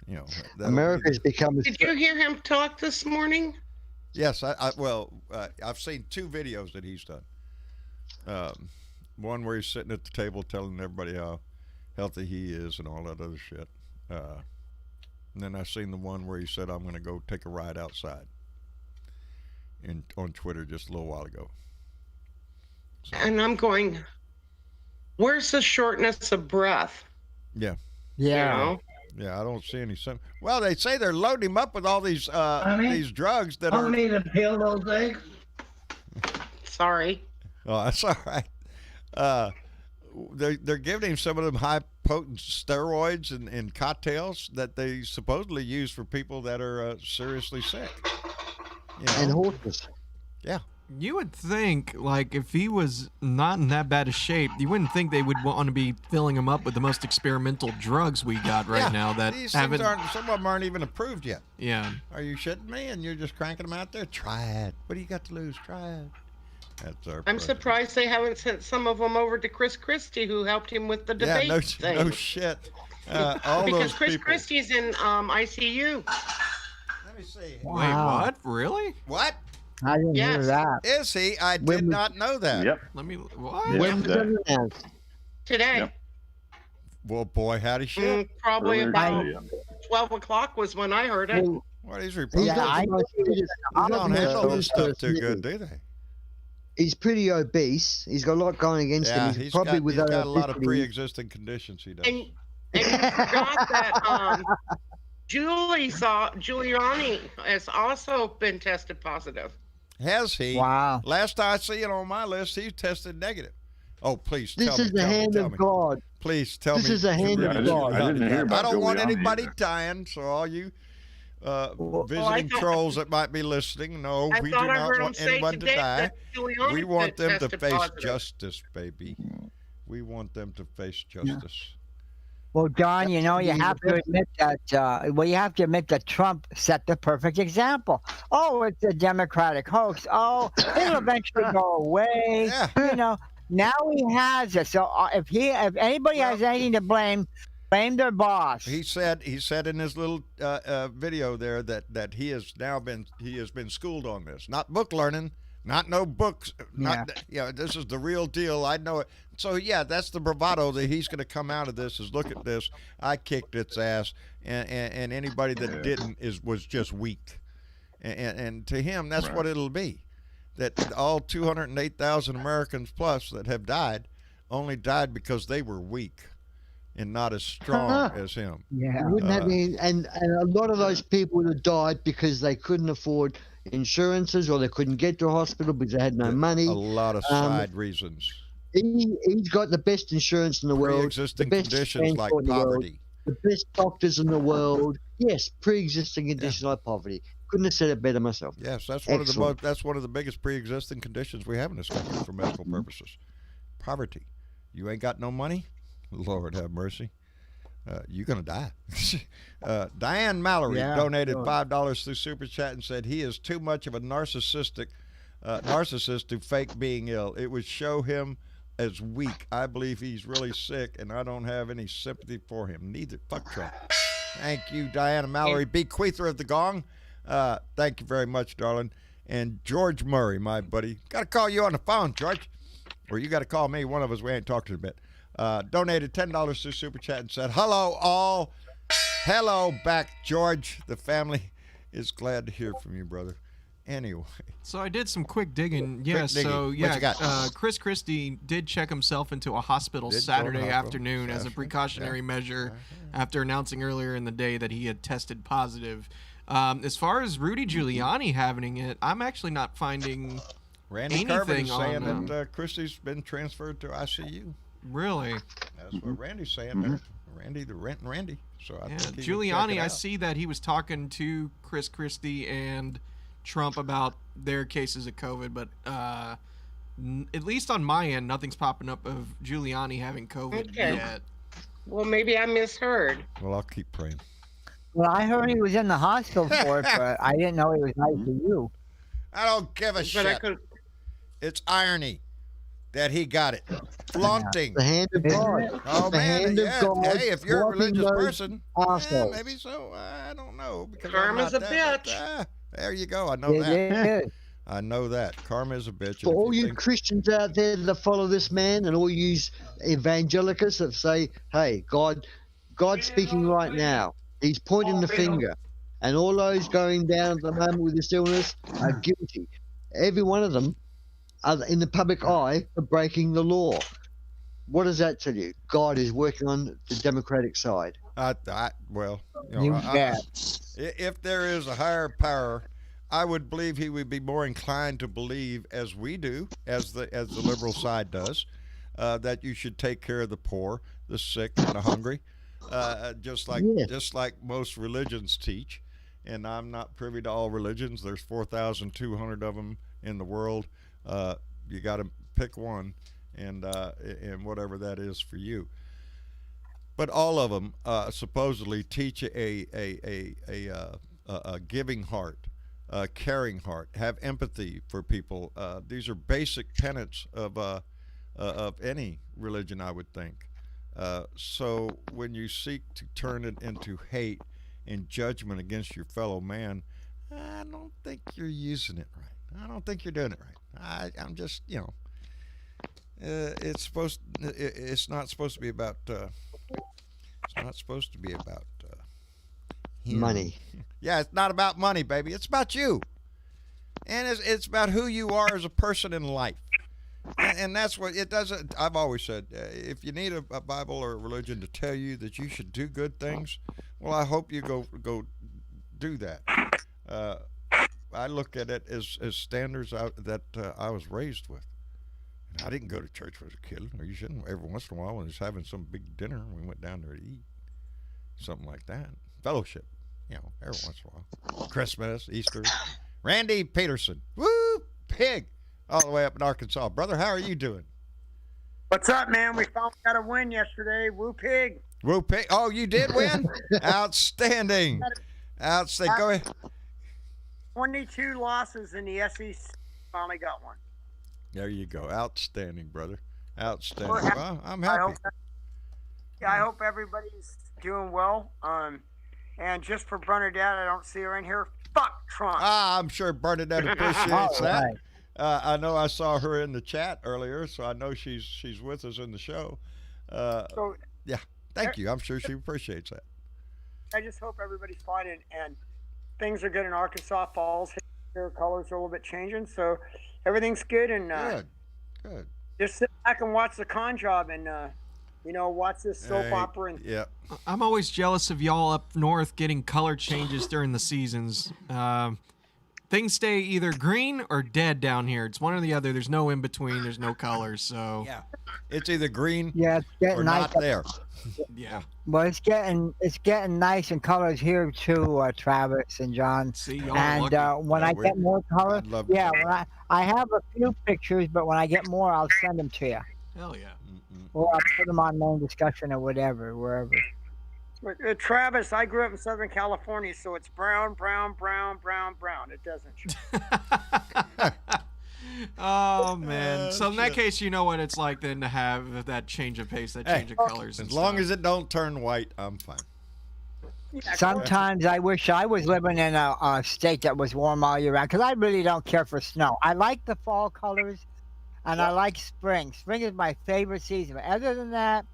B: You know,
D: America's become.
F: Did you hear him talk this morning?
B: Yes, I've seen 2 videos that he's done. One where he's sitting at the table telling everybody how healthy he is and all that other shit. And then I've seen the one where he said, "I'm going to go take a ride outside," on Twitter just a little while ago. So,
F: And I'm going, where's the shortness of breath?
B: yeah.
G: Yeah.
F: You know?
B: Yeah, I don't see any symptoms. Well, they say they're loading him up with all these drugs that are.
H: need to peel those eggs.
F: Sorry.
B: Oh, that's all right. They're giving him some of them high potent steroids and cocktails that they supposedly use for people that are seriously sick. You know?
D: And horses.
B: Yeah.
C: You would think, like, if he was not in that bad a shape, you wouldn't think they would want to be filling him up with the most experimental drugs we got right now that
B: these
C: haven't.
B: things aren't. Some of them aren't even approved yet.
C: Yeah.
B: Are you shitting me? And you're just cranking them out there? Try it. What do you got to lose? Try it. That's our.
F: I'm
B: president.
F: surprised they haven't sent some of them over to Chris Christie, who helped him with the
B: Yeah,
F: debate thing.
B: no shit. All
F: Because
B: those
F: Chris
B: people.
F: Christie's in
B: Let
F: ICU.
B: me see.
C: Wait, what? Really?
B: What
G: I didn't hear
F: Yes.
G: that.
B: is he? I did not know that.
E: Yep.
C: Let me. What?
E: Yeah.
D: When's
E: that-
D: it announced?
F: Today.
E: Yep.
B: Well, boy, howdy shit.
F: Probably
E: Earlier
F: about
E: today, yeah.
F: 12 o'clock was when I heard it.
D: Well,
B: What these
D: he's
B: Republicans?
G: Yeah,
D: got
G: I
D: the most serious-
B: They
D: he's got
B: don't
D: the most
B: handle this
D: serious
B: stuff too good,
D: personality.
B: do they?
D: He's pretty obese. He's got a lot going against
B: Yeah,
D: him.
B: he's
D: Probably
B: got,
D: with
B: he's got a
D: over
B: lot of
D: 50.
B: pre-existing conditions. He does.
F: And you forgot that Giuliani has also been tested positive.
B: Has he?
G: Wow.
B: Last I see it on my list, he tested negative. Oh, please tell
D: This
B: me.
D: is the
B: tell me,
D: hand
B: tell
D: of
B: me.
D: God.
B: Please tell
D: This
B: me.
D: is the hand
B: you
D: of
B: really
D: God.
B: do.
E: I didn't hear about
B: I don't want
E: Giuliani
B: anybody
E: either.
B: dying, so all you visiting
F: I thought-
B: trolls that might be listening, no,
F: I
B: we do
F: thought I
B: not
F: heard him
B: want
F: say
B: anyone to
F: today
B: die.
F: that Giuliani
B: We want them to
F: tested
B: face
F: positive.
B: justice, baby. We want them to face justice.
G: Well, Don, you know, you have to admit that. You have to admit that Trump set the perfect example. Oh, it's a Democratic hoax. Oh, it'll eventually go away.
B: Yeah.
G: You know, now he has it. So if anybody has anything to blame their boss.
B: He said in his little video there that he has been schooled on this, not book learning, not no books, not this is the real deal. I know it. So yeah, that's the bravado that he's going to come out of this. Is look at this, I kicked its ass, and anybody that didn't was just weak, and to him that's what it'll be. That all 208,000 Americans plus that have died only died because they were weak and not as strong as him.
G: Yeah.
D: We wouldn't have any, and a lot of those people would have died because they couldn't afford insurances or they couldn't get to a hospital because they had no money.
B: A lot of side reasons.
D: He's got the best insurance in the world, the
B: Pre-existing
D: best
B: conditions like
D: transport in the world,
B: poverty.
D: the best doctors in the world. Yes, pre-existing conditions like poverty. Couldn't have said it better myself.
B: Yes, that's one of the
D: Excellent.
B: that's one of the biggest pre-existing conditions we have in this country for medical purposes. Poverty. You ain't got no money? Lord have mercy. You're gonna die. Diane Mallory donated $5 through Super Chat and said he is too much of a narcissist to fake being ill. It would show him as weak. I believe he's really sick, and I don't have any sympathy for him. Neither. Fuck Trump. Thank you, Diana Mallory, bequeather of the gong. Thank you very much, darling. And George Murray, my buddy. Got to call you on the phone, George. Or you got to call me. One of us, we ain't talked in a bit. Donated $10 through Super Chat and said, hello, all. Hello back, George. The family is glad to hear from you, brother. Anyway,
C: So I did some quick digging. Yeah,
B: Quick digging.
C: so
B: What
C: yeah,
B: you got?
C: Chris Christie did check himself into a hospital
B: Did go to
C: Saturday
B: the hospital.
C: afternoon as a
B: Saturday,
C: precautionary
B: yeah.
C: measure after announcing earlier in the day that he had tested positive. As far as Rudy Giuliani having it, I'm actually not finding
B: Randy Carver is
C: anything
B: saying
C: on,
B: that Christie's been transferred to ICU.
C: really.
B: That's what Randy's saying there. Randy, the Randy. So I
C: Yeah,
B: think he would check
C: Giuliani,
B: it
C: I
B: out.
C: see that he was talking to Chris Christie and Trump about their cases of COVID, but at least on my end, nothing's popping up of Giuliani having COVID
F: Okay.
C: yet.
F: Well, maybe I misheard.
B: Well, I'll keep praying.
G: Well, I heard he was in the hospital for it, but I didn't know he was ICU.
B: I don't give a
F: But I
B: shit.
F: could.
B: It's irony that he got it. Flaunting.
D: The hand of God.
B: Oh
D: the
B: man,
D: hand of
B: yeah.
D: God
B: Hey, if you're a
D: walking
B: religious
D: those
B: person,
D: assholes.
B: maybe so. I don't know because
F: Karma's
B: I'm not
F: a
B: that,
F: bitch.
B: There you go. I know
G: It
B: that.
G: is.
B: I know that. Karma is a bitch.
D: For
B: and if
D: all you
B: think-
D: Christians out there that follow this man, and all you evangelicals that say, "Hey, God's speaking right now. He's pointing the finger," and all those going down at the moment with this illness are guilty. Every one of them are in the public eye for breaking the law. What does that tell you? God is working on the Democratic side.
B: well,
G: You
B: I-
G: bet.
B: if there is a higher power, I would believe he would be more inclined to believe, as we do, as the liberal side does, that you should take care of the poor, the sick, and the hungry, just like most religions teach. And I'm not privy to all religions. There's 4,200 of them in the world. You got to pick one, and whatever that is for you. But all of them supposedly teach a giving heart, a caring heart, have empathy for people. These are basic tenets of any religion, I would think. So when you seek to turn it into hate and judgment against your fellow man, I don't think you're using it right. I don't think you're doing it right. I'm just, it's not supposed to be about. It's not supposed to be about him.
D: Money.
B: Yeah, it's not about money, baby. It's about you, and it's about who you are as a person in life. And that's what it doesn't. I've always said, if you need a Bible or a religion to tell you that you should do good things, well, I hope you go do that. I look at it as standards that I was raised with. And I didn't go to church when I was a kid, or you shouldn't. Every once in a while, when I was having some big dinner, we went down there to eat, something like that. Fellowship, every once in a while. Christmas, Easter. Randy Peterson, woo, pig, all the way up in Arkansas. Brother, how are you doing?
H: What's up, man? We finally got a win yesterday. Woo pig.
B: Woo, pig. Oh, you did win? Outstanding. Outstanding. Go ahead.
H: 22 losses in the SEC. Finally got one.
B: There you go. Outstanding, brother. Outstanding.
H: We're happy.
B: Well, I'm
H: I
B: happy.
H: I hope everybody's doing well. And just for Bernadette, I don't see her in here. Fuck Trump.
B: I'm sure Bernadette appreciates
G: All
B: that.
G: right.
B: I know I saw her in the chat earlier, so I know she's with us in the show.
H: So
B: Yeah, thank you. I'm sure she appreciates that.
H: I just hope everybody's fine and things are good in Arkansas. Falls, their colors are a little bit changing, so everything's good. And
B: Good.
H: just sit back and watch the con job and watch this soap
B: Hey,
H: opera. And
B: yeah.
C: I'm always jealous of y'all up north getting color changes during the seasons. Things stay either green or dead down here. It's one or the other. There's no in between. There's no colors. So
B: Yeah. It's either green
G: Yeah, it's
B: or
G: getting nice.
B: not there.
C: yeah.
G: Well, it's getting nice in colors here too, Travis and John.
C: See, y'all
G: And
C: lucky.
G: when I
B: we're-
G: get more color,
B: I'd love to
G: yeah,
B: see
G: when I have a few pictures, but when I get more, I'll send them to you,
C: Hell yeah.
G: or I'll put them on main discussion or whatever, wherever.
H: Travis, I grew up in Southern California, so it's brown, brown, brown, brown, brown. It doesn't change.
C: Oh man. So in that
B: shit.
C: case, you know what it's like then to have that change of pace, that
B: Hey,
C: change of colors.
B: As
C: and
B: long
C: stuff.
B: as it don't turn white, I'm fine.
H: Yeah,
G: Sometimes I wish I was living in a state that was warm all year round, because I really don't care for snow. I like the fall colors, and I like spring. Spring is my favorite season. But other than that,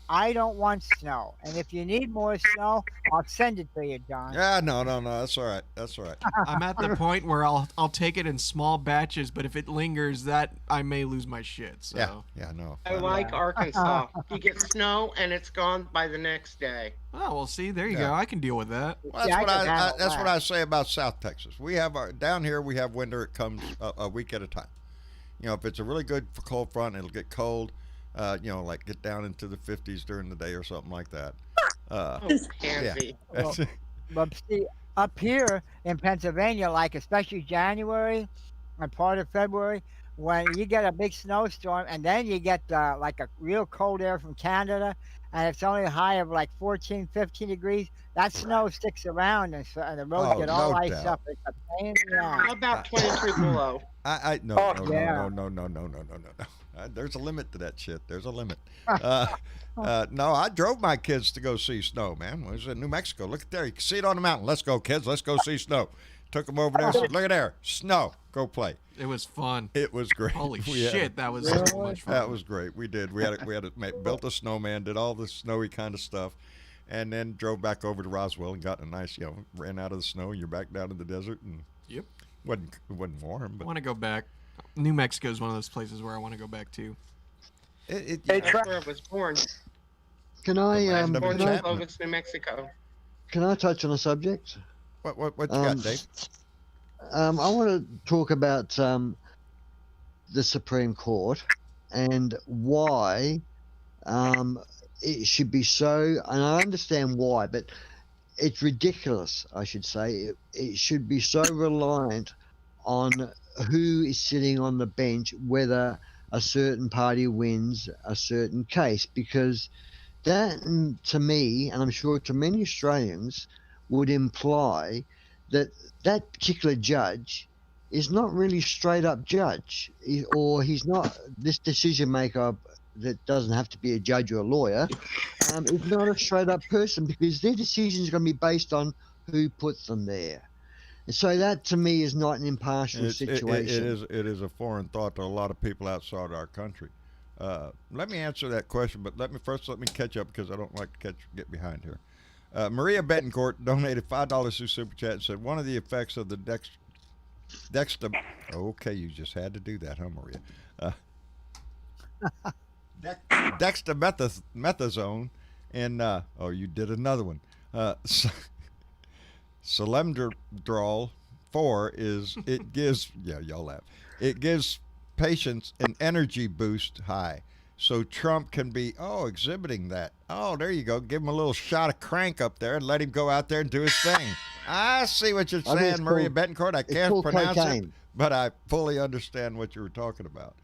G: I don't want snow. And if you need more snow, I'll send it to you, John.
B: Yeah, no. That's all right. That's all right.
C: I'm at the point where I'll take it in small batches, but if it lingers, that I may lose my shit. So.
B: Yeah, no.
F: I like Arkansas. You get snow and it's gone by the next day.
C: Oh well, see, there you
B: Yeah.
C: go. I can deal with that.
B: Well, that's
G: Yeah, I
B: what
G: can handle
B: that's
G: that.
B: what I say about South Texas. We have down here. We have winter. It comes a week at a time. You know, if it's a really good cold front, it'll get cold. You know, like get down into the 50s during the day or something like that.
F: Oh, pansy.
G: Well, but see, up here in Pennsylvania, like especially January and part of February, when you get a big snowstorm and then you get like a real cold air from Canada, and it's only a high of like 14, 15 degrees, that snow sticks around and the roads
B: Oh,
G: get all
B: no
G: iced
B: doubt.
G: up. It's a pain in the
F: How
G: ass.
F: about 23 below?
B: No,
H: Oh,
G: yeah.
B: no. There's a limit to that shit. There's a limit. No, I drove my kids to go see snow, man. I was in New Mexico. Look at there. You can see it on the mountain. Let's go, kids. Let's go see snow. Took them over there. Said, look at there. Snow. Go play.
C: It was fun.
B: It was great.
C: Holy
B: We had-
C: shit, that was so much fun.
B: That was great. We did. We built a snowman, did all the snowy kind of stuff, and then drove back over to Roswell and got a nice, ran out of the snow. And you're back down in the desert, and
C: Yep.
B: it wasn't warm,
C: I
B: but
C: want to go back. New Mexico is one of those places where I want to go back to.
B: it
H: Hey,
F: That's where I was born.
D: Can I
B: land of
F: Born in
B: enchantment.
F: Clovis, New Mexico.
D: can I touch on a subject?
B: what you got, Dave?
D: I want to talk about the Supreme Court and why it should be so. And I understand why, but it's ridiculous. I should say it should be so reliant on who is sitting on the bench, whether a certain party wins a certain case, because that, to me, and I'm sure to many Australians, would imply that that particular judge is not really straight up judge, or he's not this decision maker that doesn't have to be a judge or a lawyer, is not a straight up person, because their decisions are going to be based on who puts them there. And so that to me is not an impartial situation.
B: It is a foreign thought to a lot of people outside our country. Let me answer that question, but let me catch up, because I don't like to get behind here. Maria Betancourt donated $5 through Super Chat and said, one of the effects of the okay, you just had to do that, huh, Maria? Dexamethasone and, you did another one. Solemdrol 4 it gives, y'all laugh, it gives patients an energy boost high. So Trump can be, exhibiting that. Oh, there you go. Give him a little shot of crank up there and let him go out there and do his thing. I see what you're
D: I think
B: saying,
D: it's
B: Maria
D: called-
B: Betancourt. I
D: it's
B: can't
D: called
B: pronounce it,
D: cocaine.
B: but I fully understand what you were talking about.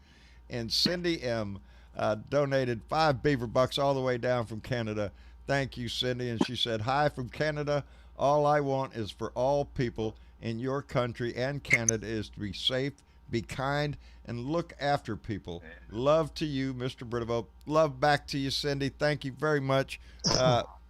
B: And Cindy M. Donated 5 beaver bucks all the way down from Canada. Thank you, Cindy. And she said, hi from Canada. All I want is for all people in your country and Canada is to be safe, be kind, and look after people. Love to you, Mr. Britavo. Love back to you, Cindy. Thank you very much for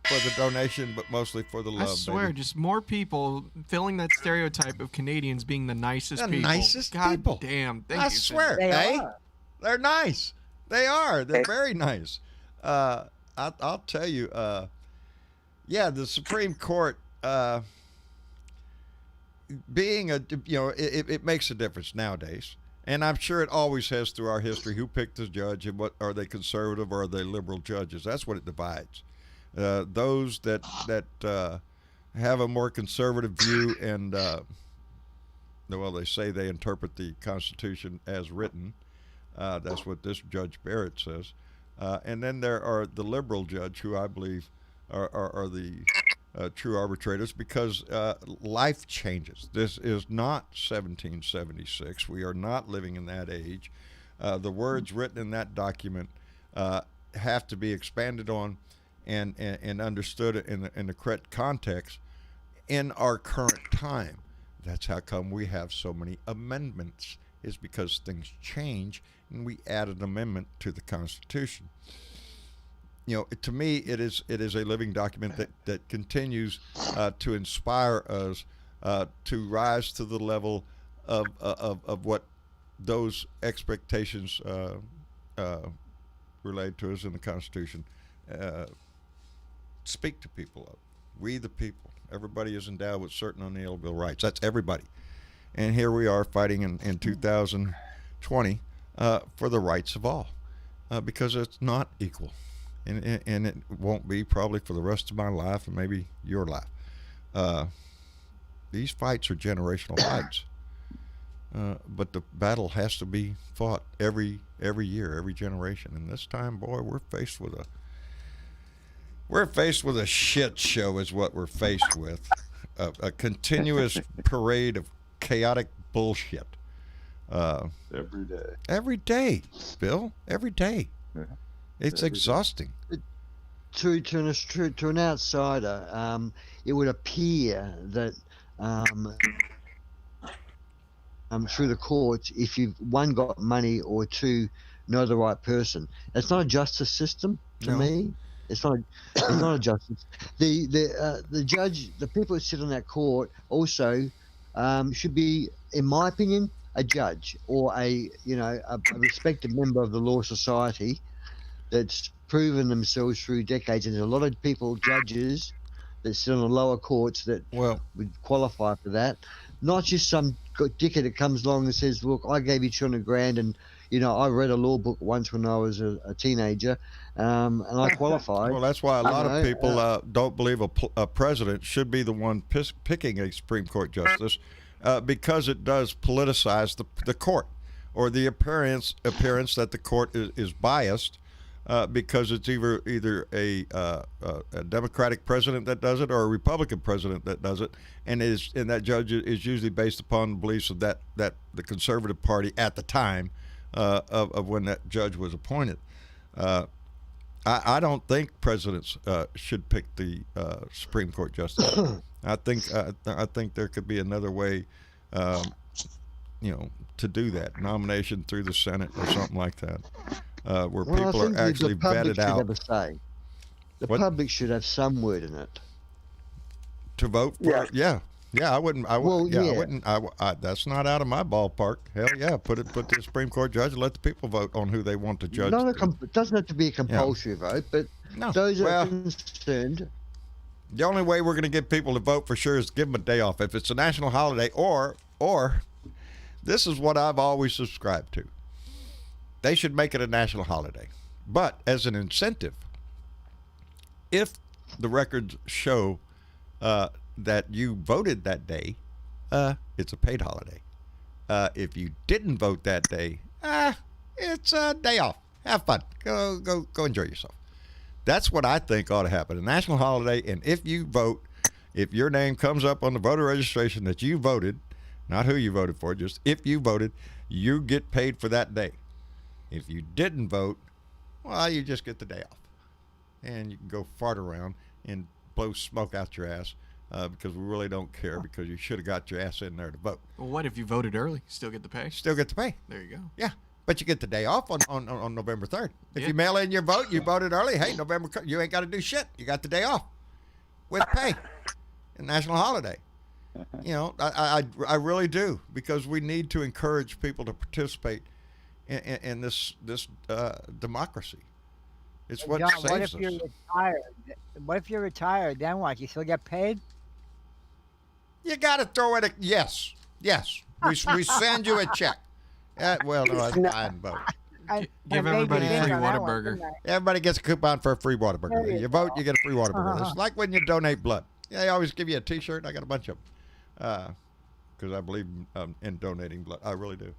B: the donation, but mostly for the love.
C: I swear,
B: baby.
C: just more people filling that stereotype of Canadians being the nicest
B: The
C: people.
B: nicest
C: God
B: people.
C: damn. Thank
B: I
C: you,
B: swear,
G: They
B: hey,
G: are.
B: they're nice. They are. They're very nice. I'll tell you. The Supreme Court. Being it makes a difference nowadays, and I'm sure it always has through our history. Who picked the judge, and what are they, conservative or are they liberal judges? That's what it divides. Those that have a more conservative view, and they say they interpret the Constitution as written. That's what this Judge Barrett says, and then there are the liberal judge, who I believe are the true arbitrators, because life changes. This is not 1776. We are not living in that age. The words written in that document have to be expanded on and understood in the correct context in our current time. That's how come we have so many amendments, is because things change and we add an amendment to the Constitution. To me, it is a living document that continues to inspire us to rise to the level of what those expectations relate to us in the Constitution speak to people of. We the people. Everybody is endowed with certain unalienable rights. That's everybody. And here we are fighting in 2020 for the rights of all, because it's not equal. And it won't be probably for the rest of my life and maybe your life. These fights are generational fights. But the battle has to be fought every year, every generation. And this time, boy, we're faced with a shit show is what we're faced with. A continuous parade of chaotic bullshit.
E: Every day.
B: Every day, Bill. Every day.
E: Yeah.
B: It's exhausting.
D: To an outsider, it would appear that through the courts, if you've one got money or two know the right person, it's not a justice system to me. It's not a justice. The judge, the people who sit on that court also should be, in my opinion, a judge or a respected member of the law society that's proven themselves through decades. And there's a lot of people, judges, that sit on the lower courts that would qualify for that. Not just some dickhead that comes along and says, look, I gave you 200 grand and, I read a law book once when I was a teenager and I qualified.
B: Well, that's why a lot of people don't believe a president should be the one picking a Supreme Court justice because it does politicize the court, or the appearance that the court is biased because it's either a Democratic president that does it or a Republican president that does it, and that judge is usually based upon the beliefs of that the conservative party at the time of when that judge was appointed. I don't think presidents should pick the Supreme Court justice. I think there could be another way, to do that, nomination through the Senate or something like that. Where people are actually vetted out.
D: The public should have some word in it.
B: To vote for? Yeah. I wouldn't. I wouldn't. That's not out of my ballpark. Hell yeah, put the Supreme Court judge and let the people vote on who they want to judge.
D: It doesn't have to be a compulsory vote, but those are concerned.
B: The only way we're going to get people to vote for sure is to give them a day off. If it's a national holiday, or this is what I've always subscribed to. They should make it a national holiday. But as an incentive, if the records show that you voted that day, it's a paid holiday. If you didn't vote that day, it's a day off. Have fun. Go enjoy yourself. That's what I think ought to happen. A national holiday, and if you vote, if your name comes up on the voter registration that you voted, not who you voted for, just if you voted, you get paid for that day. If you didn't vote, well, you just get the day off. And you can go fart around and blow smoke out your ass because we really don't care because you should have got your ass in there to vote.
C: Well, what if you voted early? Still get the pay?
B: Still get the pay.
C: There you go.
B: Yeah. But you get the day off on November 3rd. If you mail in your vote, you voted early, hey, you ain't got to do shit. You got the day off with pay. A national holiday. I really do, because we need to encourage people to participate in this democracy. It's what
G: John,
B: saves
G: what if
B: us.
G: you're retired? What if you're retired? Then what? You still get paid?
B: You got to throw it. Yes. We send you a check. Well, no, that's fine, but
C: give everybody a free Whataburger.
B: Everybody gets a coupon for a free Whataburger. You vote, you get a free Whataburger. It's like when you donate blood. They always give you a T-shirt. I got a bunch of them because I believe in donating blood. I really do.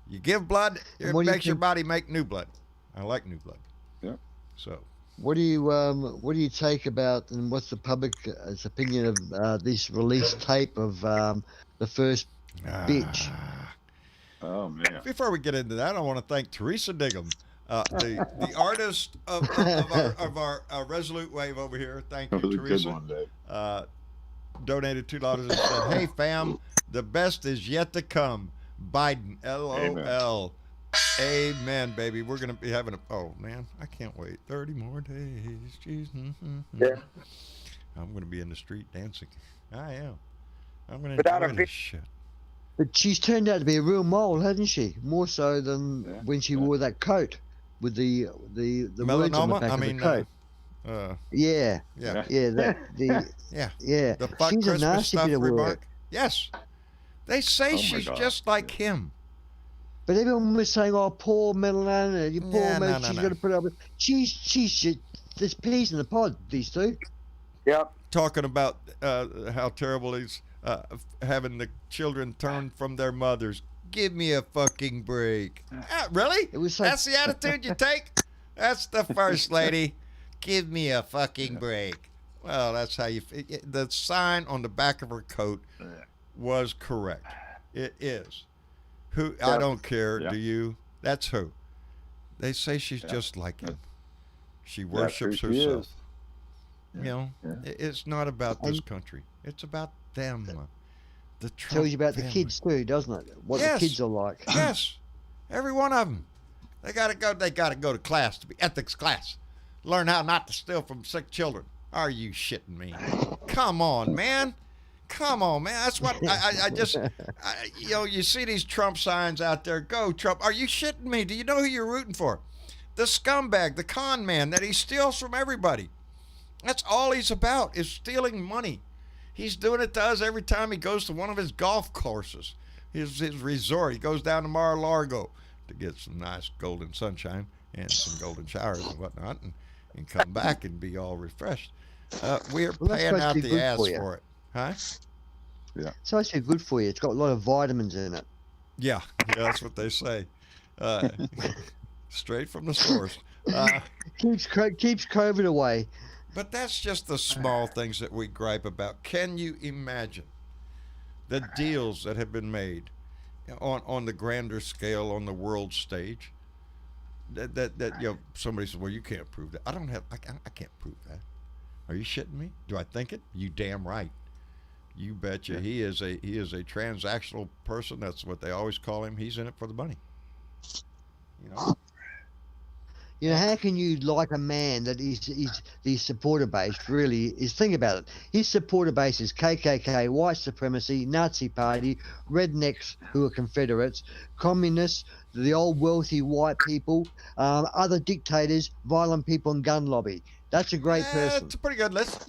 B: You give blood, it makes your body make new blood. I like new blood.
E: Yeah.
B: So.
D: What do you take about, and what's the public's opinion of this release tape of the first bitch?
E: Oh man!
B: Before we get into that, I want to thank Teresa Diggum, the artist of our Resolute Wave over here. Thank you, Teresa.
E: Good one, Dave.
B: Donated $2 and said, "Hey fam, the best is yet to come. Biden, LOL." Amen, baby. We're gonna be having oh man, I can't wait. 30 more days. Jeez.
H: Yeah.
B: I'm gonna be in the street dancing. I am. I'm gonna
H: Without
B: enjoy this shit.
D: But she's turned out to be a real mole, hasn't she? More so than when she wore that coat with the words on the
B: Melanoma.
D: back of the coat. Yeah.
B: Yeah.
D: Yeah. That,
B: Yeah.
D: yeah.
B: The fuck
D: She's a
B: Christmas
D: nasty
B: stuff
D: bit of
B: remark.
D: work.
B: Yes. They say
E: Oh my
B: she's
E: God.
B: just like him.
D: But everyone was saying, "Oh, poor Melania, you poor
B: Yeah,
D: Mel,
B: no,
D: she's
B: no.
D: got to put up with." She's there's peas in the pod. These two.
H: Yep.
B: Talking about how terrible he's having the children turn from their mothers. Give me a fucking break. Really?
D: It was like-
B: That's the attitude you take? That's the first lady. Give me a fucking break. Well, that's how you. The sign on the back of her coat was correct. It is. Who? I don't care.
E: Yeah.
B: Do you? That's who. They say she's just like him. She worships
E: That's who she
B: herself.
E: is.
B: You know, it's not about this country. It's about them. The Trump
D: Tells you about the
B: family.
D: kids too, doesn't it? What
B: Yes.
D: the kids are like.
B: Yes, every one of them. They gotta go. They gotta go to class to be ethics class. Learn how not to steal from sick children. Are you shitting me? Come on, man. Come on, man. That's what I just. You know, you see these Trump signs out there. Go Trump. Are you shitting me? Do you know who you're rooting for? The scumbag, the con man that he steals from everybody. That's all he's about, is stealing money. He's doing it to us every time he goes to one of his golf courses, his resort. He goes down to Mar-a-Lago to get some nice golden sunshine and some golden showers and whatnot, and come back and be all refreshed. We're
D: Well, that's
B: paying
D: supposed
B: out
D: to be
B: the
D: good
B: ass
D: for you.
B: for it. Huh?
D: So it's good for you. It's got a lot of vitamins in it.
B: Yeah, that's what they say. Straight from the source.
D: Keeps COVID away.
B: But that's just the small things that we gripe about. Can you imagine the deals that have been made on the grander scale on the world stage? That you know, somebody says, well, you can't prove that. I can't prove that. Are you shitting me? Do I think it? You damn right. You betcha. He is a transactional person. That's what they always call him. He's in it for the money. You know.
D: You know, how can you like a man that is the supporter base really is? Think about it. His supporter base is KKK, white supremacy, Nazi party, rednecks who are Confederates, communists, the old wealthy white people, other dictators, violent people, and gun lobby. That's a great person.
B: It's a pretty good list.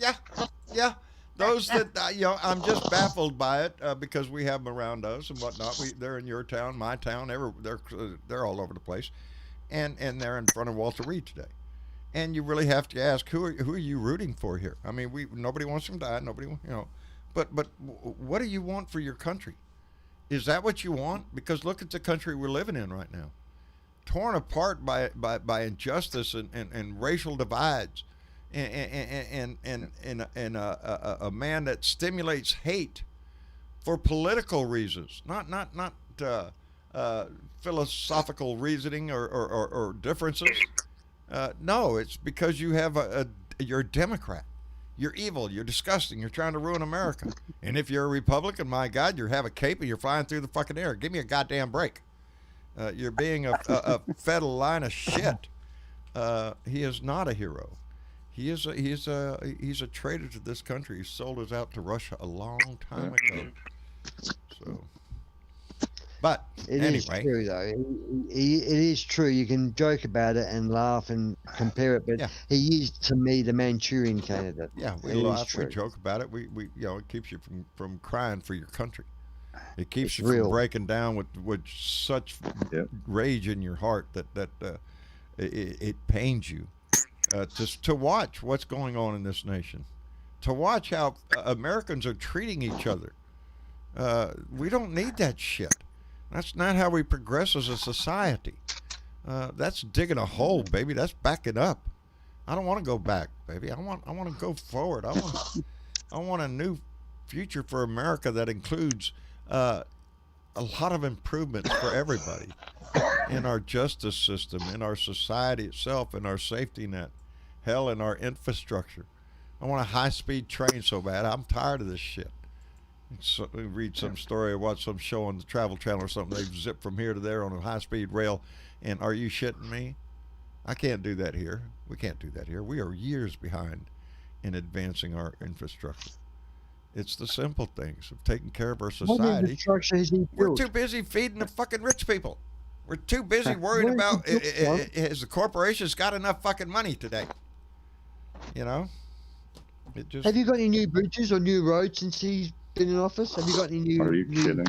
B: Yeah. Those that you know, I'm just baffled by it because we have them around us and whatnot. They're in your town, my town. They're all over the place. And they're in front of Walter Reed today, and you really have to ask who are you rooting for here? I mean, nobody wants them to die, nobody, you know, but what do you want for your country? Is that what you want? Because look at the country we're living in right now, torn apart by injustice and racial divides, and a man that stimulates hate for political reasons, not philosophical reasoning or differences. No, it's because you have you're a Democrat. You're evil. You're disgusting. You're trying to ruin America. And if you're a Republican, my God, you have a cape and you're flying through the fucking air. Give me a goddamn break. You're being a fed line of shit. He is not a hero. He's a traitor to this country. He sold us out to Russia a long time ago. So. But
D: It
B: anyway,
D: is true, though. It is true. You can joke about it and laugh and compare it, but
B: Yeah.
D: he is, to me, the Manchurian candidate.
B: yeah, we
D: It is
B: laugh, we
D: true.
B: joke about it. We you know, it keeps you from crying for your country. It keeps
D: It's
B: you
D: real.
B: from breaking down with such rage in your heart that it pains you to watch what's going on in this nation, to watch how Americans are treating each other. We don't need that shit. That's not how we progress as a society. That's digging a hole, baby. That's backing up. I don't want to go back, baby. I want to go forward. I want a new future for America that includes a lot of improvements for everybody in our justice system, in our society itself, in our safety net, hell, in our infrastructure. I want a high-speed train so bad. I'm tired of this shit. So, read some story or watch some show on the Travel Channel or something. They zip from here to there on a high-speed rail. And are you shitting me? I can't do that here. We can't do that here. We are years behind in advancing our infrastructure. It's the simple things of taking care of our
D: What
B: society.
D: infrastructure has he
B: We're
D: built?
B: too busy feeding the fucking rich people. We're too busy worried
D: Where
B: about
D: is he built from?
B: has the corporations got enough fucking money today? You know, it just.
D: Have you got any new bridges or new roads since he's been in office? Have you got any new?
E: Are you kidding?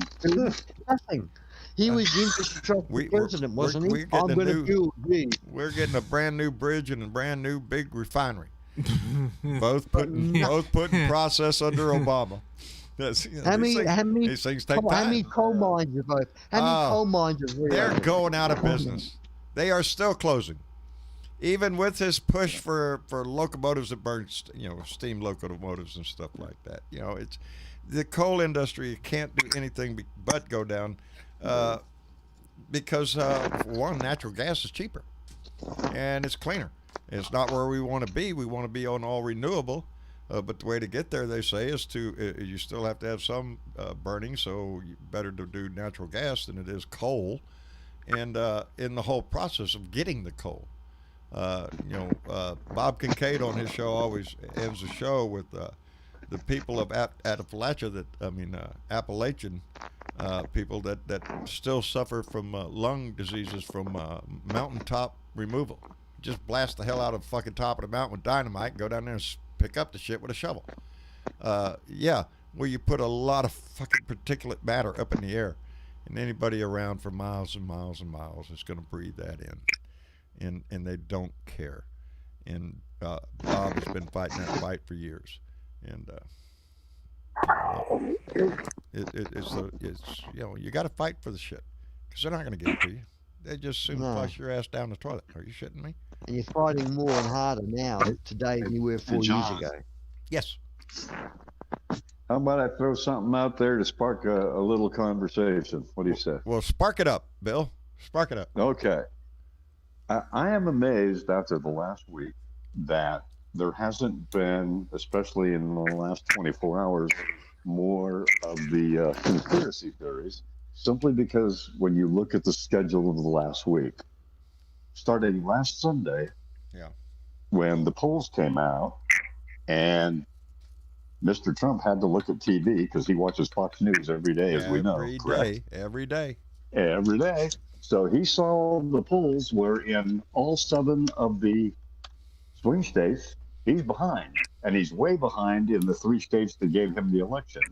D: Nothing. He was the infrastructure president, wasn't he?
B: We're
D: I'm going to build these.
B: We're getting a brand new bridge and a brand new big refinery. both putting process under Obama. That's,
D: How many
B: these things take time.
D: How many coal mines are both? How many coal mines are there?
B: They're going out of business. They are still closing. Even with his push for locomotives that burn, steam locomotives and stuff like that. It's the coal industry can't do anything but go down because one, natural gas is cheaper and it's cleaner. It's not where we want to be. We want to be on all renewable, but the way to get there, they say, is to you still have to have some burning. So better to do natural gas than it is coal. And in the whole process of getting the coal. Bob Kincaid on his show always ends the show with the people of Appalachia Appalachian people that still suffer from lung diseases from mountaintop removal. Just blast the hell out of the fucking top of the mountain with dynamite and go down there and pick up the shit with a shovel. Where you put a lot of fucking particulate matter up in the air, and anybody around for miles and miles and miles is going to breathe that in. And they don't care. And Bob has been fighting that fight for years. And it's you got to fight for the shit, because they're not going to give it to you. They just soon flush your ass down the toilet. Are you shitting me?
D: And you're fighting more and harder now today than you were 4 years ago.
B: Yes.
E: How about I throw something out there to spark a little conversation? What do you say?
B: Well, spark it up, Bill. Spark it up.
E: Okay. I am amazed after the last week that there hasn't been, especially in the last 24 hours, more of the conspiracy theories, simply because when you look at the schedule of the last week, starting last Sunday, when the polls came out and Mr. Trump had to look at TV because he watches Fox News every day, as we know.
B: Every day.
E: So he saw the polls where in all 7 of the swing states, he's behind. And he's way behind in the 3 states that gave him the election.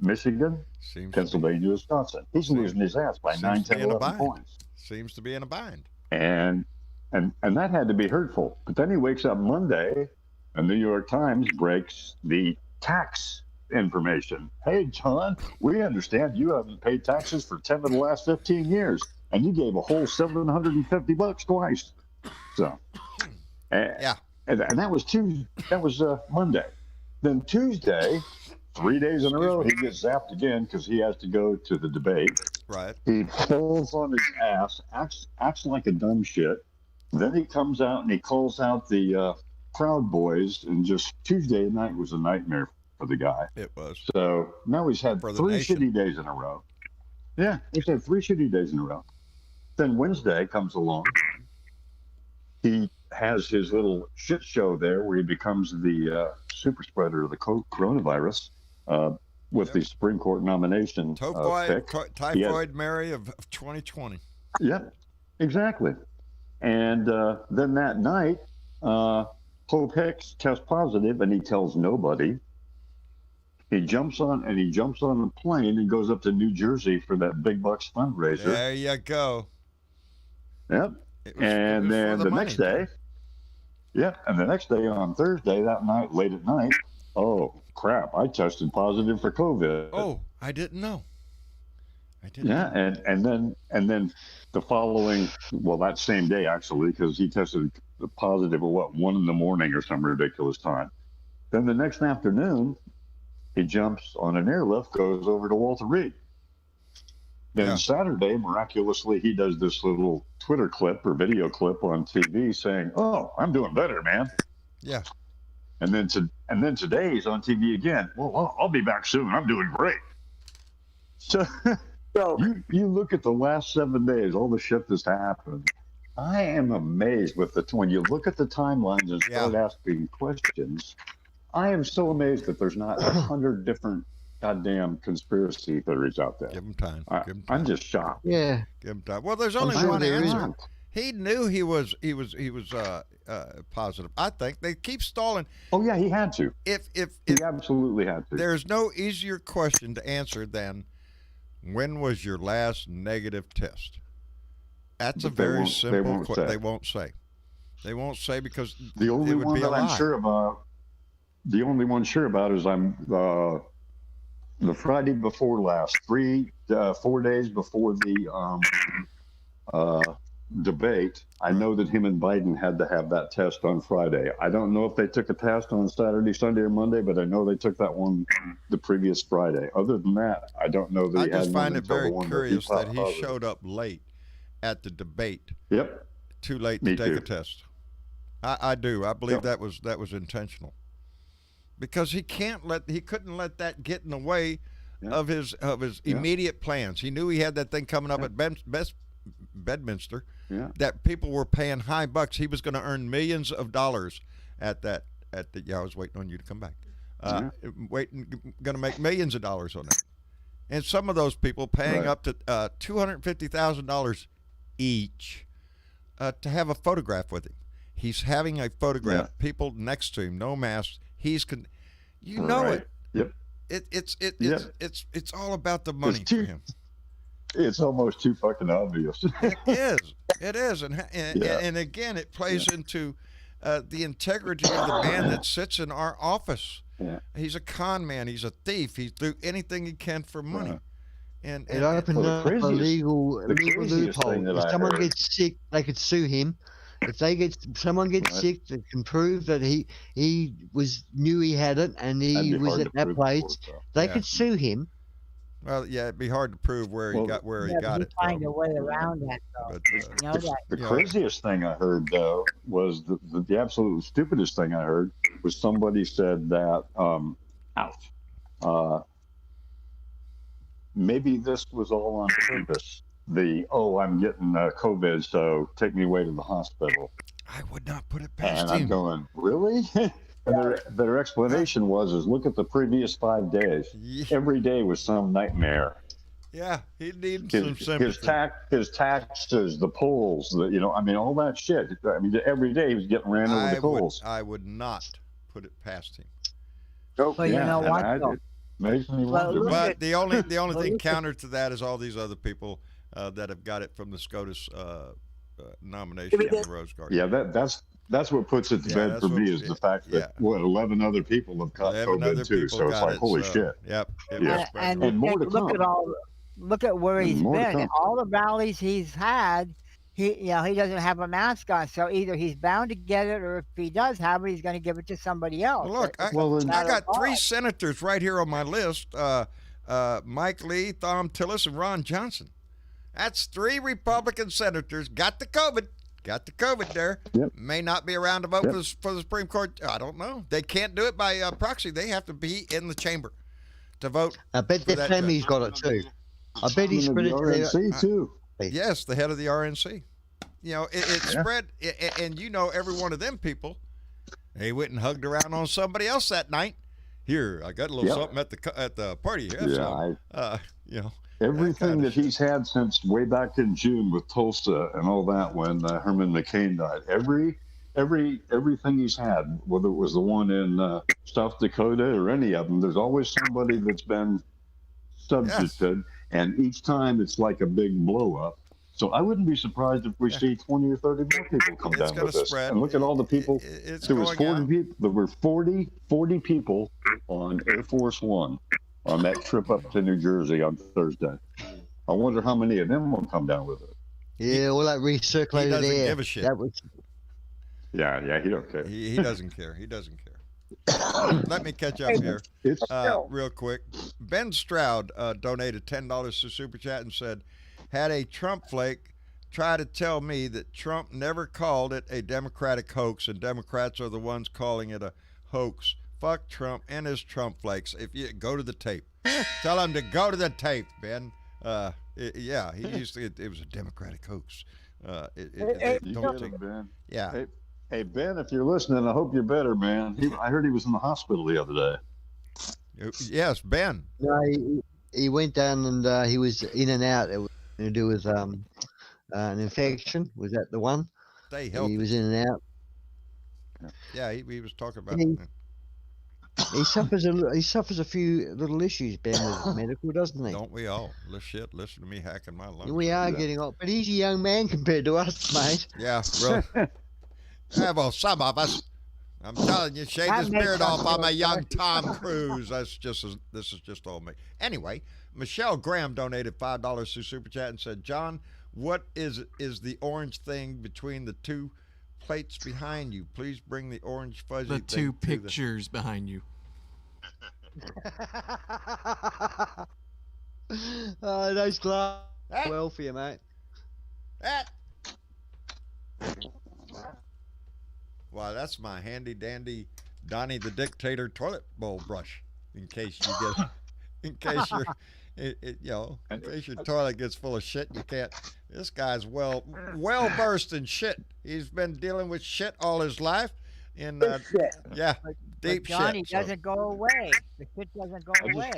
E: Michigan, Pennsylvania, Wisconsin. He's losing his ass by 9, 10, 11 points.
B: Seems to be in a bind.
E: And that had to be hurtful. But then he wakes up Monday, and the New York Times breaks the tax information. Hey, John, we understand you haven't paid taxes for 10 of the last 15 years, and you gave a whole $750 twice. So, and that was Tuesday. That was Monday. Then Tuesday, 3 days in a row, he gets zapped again because he has to go to the debate.
B: Right.
E: He falls on his ass, acts like a dumb shit. Then he comes out and he calls out the Proud Boys, and just Tuesday night was a nightmare for the guy.
B: It was.
E: So now he's had 3 shitty days in a row. Yeah, he's had 3 shitty days in a row. Then Wednesday comes along. He has his little shit show there where he becomes the super spreader of the coronavirus with the Supreme Court nomination pick.
B: Typhoid Mary of 2020.
E: Yep, exactly. And then that night, Pope Hicks tests positive, and he tells nobody. He jumps on a plane and goes up to New Jersey for that big bucks fundraiser.
B: There you go.
E: Yep. And then the next day, and the next day on Thursday, that night, late at night, oh crap, I tested positive for COVID.
B: Oh, I didn't know.
E: Yeah, and then the following, that same day actually, because he tested positive at 1 in the morning or some ridiculous time. Then the next afternoon, he jumps on an airlift, goes over to Walter Reed. Then Saturday, miraculously, he does this little Twitter clip or video clip on TV saying, "Oh, I'm doing better, man."
B: Yeah.
E: And then today he's on TV again. Well, I'll be back soon. I'm doing great. So you look at the last 7 days, all the shit that's happened. I am amazed when you look at the timelines and start asking questions. I am so amazed that there's not 100 different goddamn conspiracy theories out there.
B: Give him time.
E: I'm just shocked.
D: Yeah.
B: Give him time. Well, there's only one answer. He knew he was positive. I think they keep stalling.
E: Oh yeah, he had to.
B: If
E: He absolutely had to.
B: there's no easier question to answer than when was your last negative test? That's a
E: But they
B: very
E: won't-
B: simple
E: they won't
B: question.
E: say.
B: They won't say. They won't say because
E: The only
B: it would
E: one
B: be a
E: that I'm
B: lie.
E: sure about. The only one sure about is the Friday before last, 4 days before the debate. I know that him and Biden had to have that test on Friday. I don't know if they took a test on Saturday, Sunday, or Monday, but I know they took that one the previous Friday. Other than that, I don't know that
B: I
E: he had
B: just
E: one
B: find it
E: until
B: very
E: the one
B: curious that
E: popped
B: he
E: positive.
B: showed up late at the debate.
E: Yep.
B: Too late
E: Me
B: to take
E: too.
B: a test. I do. I believe
E: Yep.
B: that was intentional. Because he couldn't let that get in the way
E: Yeah.
B: of his
E: Yeah.
B: immediate plans. He knew he had that thing coming up at Bedminster
E: Yeah.
B: that people were paying high bucks. He was going to earn millions of dollars at the I was waiting on you to come back. Going to make millions of dollars on that. And some of those people paying
E: Right.
B: up to $250,000 each to have a photograph with him. He's having a photograph.
E: Yeah.
B: People next to him, no masks. You know
E: Right.
B: it.
E: Yep.
B: It's all about the money
E: too-
B: for him.
E: It's almost too fucking obvious.
B: It is, and
E: Yeah.
B: and again, it plays into the integrity of the man that sits in our office.
E: Yeah.
B: He's a con man. He's a thief. He's do anything he can for money.
E: Right.
B: And
D: It opened
E: Well,
D: up
E: the
D: a
E: craziest-
D: legal
E: the craziest thing
D: loophole.
E: that
D: If
E: I
D: someone
E: heard-
D: gets sick, they could sue him. If someone gets
E: Right.
D: sick that can prove that he knew he had it and
E: That'd
D: he
E: be
D: was
E: hard
D: at
E: to
D: that
E: prove,
D: place,
E: of course, though.
D: they
B: Yeah.
D: could sue him.
B: well, yeah, it'd be hard to prove where he
E: Well,
B: got
G: Yeah,
B: it.
G: find a
B: from.
G: way around that, though.
B: But
G: You know that.
E: The
B: Yeah.
E: craziest thing I heard, though, was the absolute stupidest thing I heard was somebody said that, maybe this was all on purpose. I'm getting COVID, so take me away to the hospital.
B: I would not put it past
E: And I'm
B: him.
E: going, really? And their explanation was look at the previous 5 days.
B: Yeah,
E: Every day was some nightmare.
B: yeah, he needs some sympathy.
E: His taxes, the polls, all that shit. I mean, every day he was getting ran over the coals.
B: I would not put it past him.
E: Oh,
G: Well, you know
E: and
G: what, though?
E: it makes me
G: Well,
E: wonder.
G: look
B: But
G: at-
B: the only
G: well,
B: thing
G: look at-
B: counter to that is all these other people that have got it from the SCOTUS nomination in the Rose Garden.
E: Yeah, that's what puts it to
B: Yeah,
E: bed
B: that's
E: for
B: what-
E: me is the fact that 11 other people have caught
B: 11 other
E: COVID too.
B: people
E: So it's
B: got
E: like,
B: it,
E: holy
B: so,
E: shit.
B: Yep. It
E: Yeah.
B: was spread
G: And
B: around.
E: And more to come.
G: Look at where
E: And
G: he's
E: more to
G: been.
E: come.
G: All the rallies he's had, he doesn't have a mask on. So either he's bound to get it, or if he does have it, he's going to give it to somebody else.
B: Well, look, I
E: then-
B: got 3 senators right here on my list: Mike Lee, Thom Tillis, and Ron Johnson. That's 3 Republican senators got the COVID. Got the COVID there.
E: Yep.
B: May not be around to vote
E: Yep.
B: for the Supreme Court. I don't know. They can't do it by proxy. They have to be in the chamber to vote.
D: I bet
B: For
D: their
B: that
D: family's got it too. I bet he
E: And
D: spread
E: the
D: it to their,
E: RNC too.
B: Yes, the head of the RNC. It
E: Yeah.
B: spread, and every one of them people, they went and hugged around on somebody else that night. Here, I got a little
E: Yep.
B: something at the party. Yeah,
E: Yeah,
B: so,
E: Everything
B: kinda
E: that he's had since way back in June with Tulsa and all that, when Herman McCain died, everything he's had, whether it was the one in South Dakota or any of them, there's always somebody that's been subjected, and each time it's like a big blow up. So I wouldn't be surprised if we see 20 or 30 more people come
B: It's
E: down
B: gonna
E: with this.
B: spread.
E: And look at all the people.
B: It's
E: There was
B: going
E: 40
B: out.
E: people. There were 40 people on Air Force One on that trip up to New Jersey on Thursday. I wonder how many of them will come down with it.
D: yeah, all that recirculated
B: He doesn't
D: air.
B: give a shit.
D: That was
E: Yeah, he don't care.
B: He doesn't care. He doesn't care. Let me catch up here
E: It's
B: real quick. Ben Stroud donated $10 to Super Chat and said, had a Trump flake try to tell me that Trump never called it a Democratic hoax and Democrats are the ones calling it a hoax. Fuck Trump and his Trump flakes. If you go to the tape, tell him to go to the tape, Ben. Yeah, he used to. It was a Democratic hoax.
E: you
B: Don't
E: get
B: take.
E: him, Ben.
B: Yeah,
E: Hey, Ben, if you're listening, I hope you're better, man. I heard he was in the hospital the other day.
B: yes, Ben.
D: no, he went down and he was in and out. It was to do with an infection. Was that the one?
B: Stay
D: He
B: healthy.
D: was in and out.
B: Yeah, he was talking about.
D: He, he suffers a few little issues, Ben, with medical, doesn't he?
B: Don't we all? Listen to me hacking my lungs.
D: We are getting old, but he's a young man compared to us, mate.
B: Yeah, really. Yeah, well, some of us. I'm telling you, shave
G: That
B: his
G: makes
B: beard off.
G: sense.
B: I'm a young Tom Cruise. This is just all me. Anyway, Michelle Graham donated $5 through Super Chat and said, John, what is the orange thing between the two plates behind you? Please bring the orange fuzzy
C: The
B: thing
C: two
B: to
C: pictures behind you.
D: Oh, those glass
B: Hey.
D: well for you, mate.
B: That. Well, that's my handy dandy Donnie the Dictator toilet bowl brush. In case you get, in case your toilet gets full of shit, you can't. This guy's well versed in shit. He's been dealing with shit all his life. In yeah, deep
G: But Johnny
B: shit. So,
G: doesn't go away. The shit doesn't go
E: I
G: away.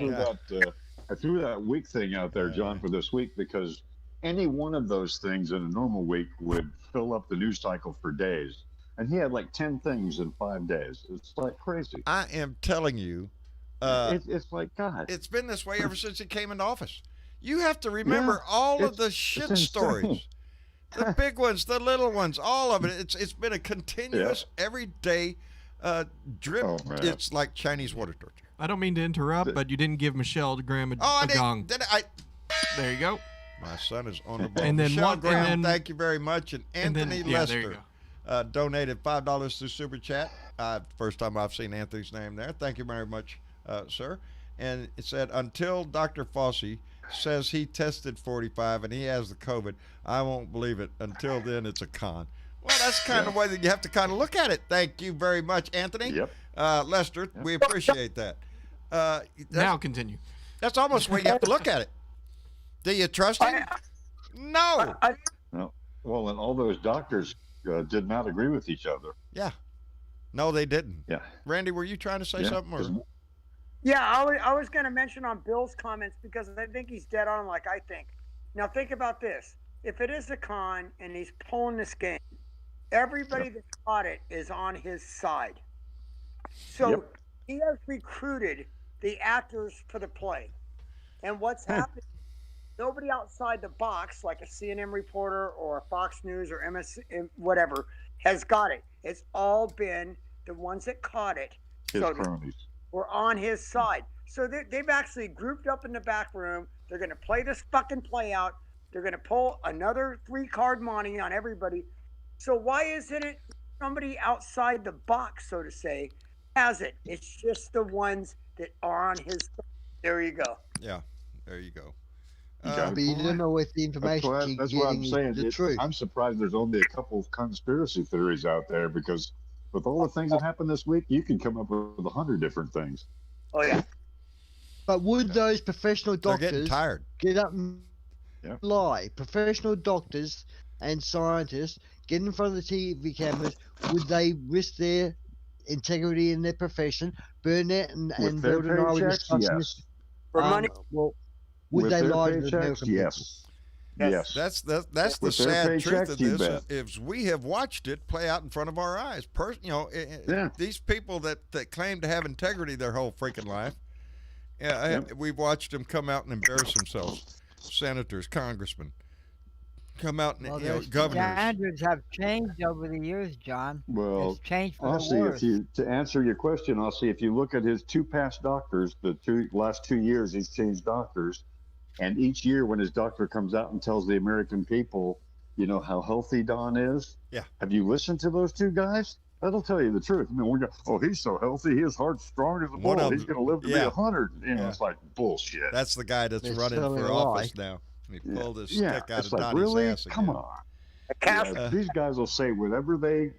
E: just threw that week thing out there, John, for this week because any one of those things in a normal week would fill up the news cycle for days. And he had like 10 things in 5 days. It's like crazy.
B: I am telling you,
E: It's like, God.
B: it's been this way ever since he came into office. You have to remember all of the shit
E: insane.
B: stories. The big ones, the little ones, all of it. It's been a continuous, everyday drip.
E: Oh, man.
B: It's like Chinese water torture.
C: I don't mean to interrupt, but you didn't give Michelle Graham
B: Oh,
C: a gong.
B: did I?
C: There you go.
B: My son is on the ball.
C: And then
B: Michelle
C: one-
B: Graham,
C: and then-
B: thank you very much. And
C: and then-
B: Anthony
C: yeah, there you
B: Lester donated $5 through Super Chat. First time I've seen Anthony's name there. Thank you very much, sir. And it said, until Dr. Fossey says he tested 45 and he has the COVID, I won't believe it. Until then, it's a con. Well, that's kind of the way that you have to kind of look at it. Thank you very much, Anthony.
E: Yep.
B: Lester, we appreciate that.
C: Now continue.
B: That's almost the way you have to look at it. Do you trust him? No.
E: No. Well, and all those doctors did not agree with each other.
B: Yeah. No, they didn't.
E: Yeah.
B: Randy, were you trying to say something? Or?
H: Yeah, I was going to mention on Bill's comments because I think he's dead on like I think. Now think about this. If it is a con and he's pulling this game, everybody that caught it is on his side. So he has recruited the actors for the play. And what's happening, nobody outside the box, like a CNN reporter or a Fox News or MS, whatever, has got it. It's all been the ones that caught it.
E: His
H: So
E: cronies.
H: we're on his side. So they've actually grouped up in the back room. They're going to play this fucking play out. They're going to pull another 3-card money on everybody. So why isn't it somebody outside the box, so to say, has it? It's just the ones that are on his side. There you go.
B: Yeah, there you go.
E: got
D: But you don't know if the information
E: That's
D: you're
E: what I'm
D: getting
E: saying.
D: is the truth.
E: I'm surprised there's only a couple of conspiracy theories out there because with all the things that happened this week, you can come up with 100 different things.
H: Oh, yeah.
D: But would those professional
B: They're getting
D: doctors
B: tired.
D: get up and lie? Professional doctors and scientists get in front of the TV cameras. Would they risk their integrity in their profession, burn it, and
E: With their
D: Bill and I were
E: paychecks,
D: discussing
E: yes.
D: this?
H: For money.
D: Well, would
E: With
D: they
E: their
D: lie to the
E: paychecks,
D: American people?
E: yes. Yes.
B: That's the
E: With their
B: sad truth
E: paychecks,
B: of
E: you
B: this.
E: bet.
B: Is we have watched it play out in front of our eyes. These people that claim to have integrity their whole freaking life, we've watched them come out and embarrass themselves. Senators, congressmen, come out and
G: Well,
B: governors.
G: standards have changed over the years, John.
E: Well,
G: It's changed for
E: I'll
G: the
E: see
G: worse.
E: to answer your question, I'll see if you look at his 2 past doctors, last 2 years he's changed doctors, and each year when his doctor comes out and tells the American people, you know how healthy Don is.
B: Yeah.
E: Have you listened to those 2 guys? That'll tell you the truth. I mean, we go, oh, he's so healthy, his heart's strong as a
B: One
E: bull.
B: of
E: He's
B: them-
E: going to live to be 100. You know,
B: Yeah.
E: it's like bullshit.
B: That's the guy that's
D: They're
B: running
D: selling
B: for
D: a lie.
B: office now. He pulled his stick out
E: it's
B: of
E: like,
B: Donnie's
E: really?
B: ass again.
E: Come on.
H: A cast.
E: These guys will say whatever they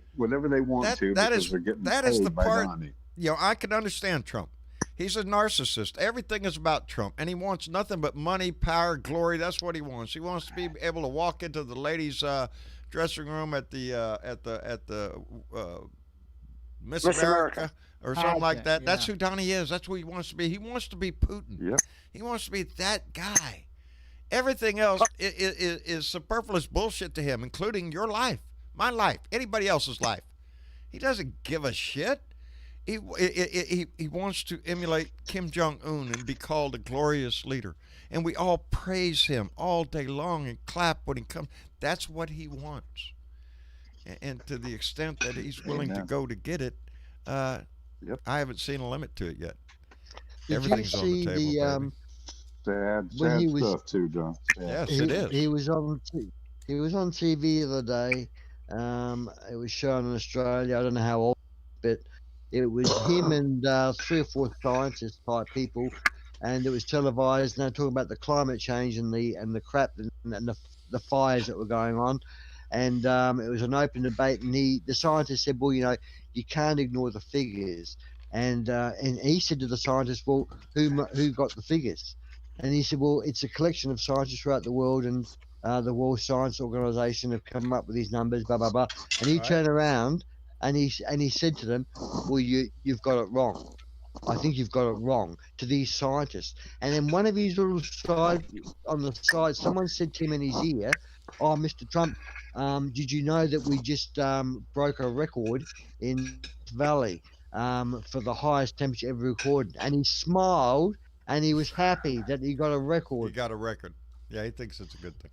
E: want to
B: That
E: because
B: is-
E: they're getting
B: that
E: paid
B: is the
E: by
B: part-
E: Donnie.
B: I can understand Trump. He's a narcissist. Everything is about Trump, and he wants nothing but money, power, glory. That's what he wants. He wants to be able to walk into the ladies' dressing room at the Miss America or something like that. That's who Donnie is. That's who he wants to be. He wants to be Putin.
E: Yep.
B: He wants to be that guy. Everything else is superfluous bullshit to him, including your life, my life, anybody else's life. He doesn't give a shit. He wants to emulate Kim Jong-un and be called a glorious leader. And we all praise him all day long and clap when he comes. That's what he wants. And to the extent that he's willing to go to get it, I haven't seen a limit to it yet. Everything's on the table,
E: Sad stuff too, John.
B: Yes, it is.
D: He was on TV the other day. It was shown in Australia. I don't know how old, but it was him and 3 or 4 scientist type people, and it was televised. And they're talking about the climate change and the crap and the fires that were going on. And it was an open debate. And the scientist said, "Well, you can't ignore the figures." And he said to the scientist, "Well, who got the figures?" And he said, "Well, it's a collection of scientists throughout the world, and the World Science Organization have come up with these numbers, blah blah blah." And he turned around and he said to them, "Well, you've got it wrong. I think you've got it wrong," to these scientists. And then one of his little on the side, someone said to him in his ear, "Oh, Mr. Trump, did you know that we just broke a record in Valley for the highest temperature ever recorded?" And he smiled and he was happy that he got a record.
B: He got a record. Yeah, he thinks it's a good thing.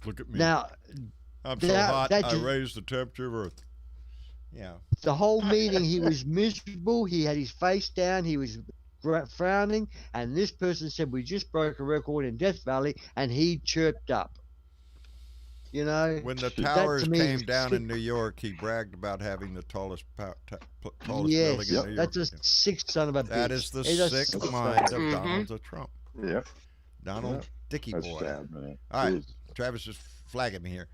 B: Look at me.
D: Now,
B: I'm so hot, I raised the temperature of Earth. Yeah.
D: The whole meeting, he was miserable. He had his face down. He was frowning. And this person said, "We just broke a record in Death Valley," and he chirped up. When
B: the towers came down in New York, he bragged about having the tallest building in New York.
D: That's a sick son of a bitch.
B: That is the sick mind of Donald Trump.
E: Yep.
B: Donald Dicky
E: That's
B: boy.
E: sad, man.
B: All right. Travis is flagging me here.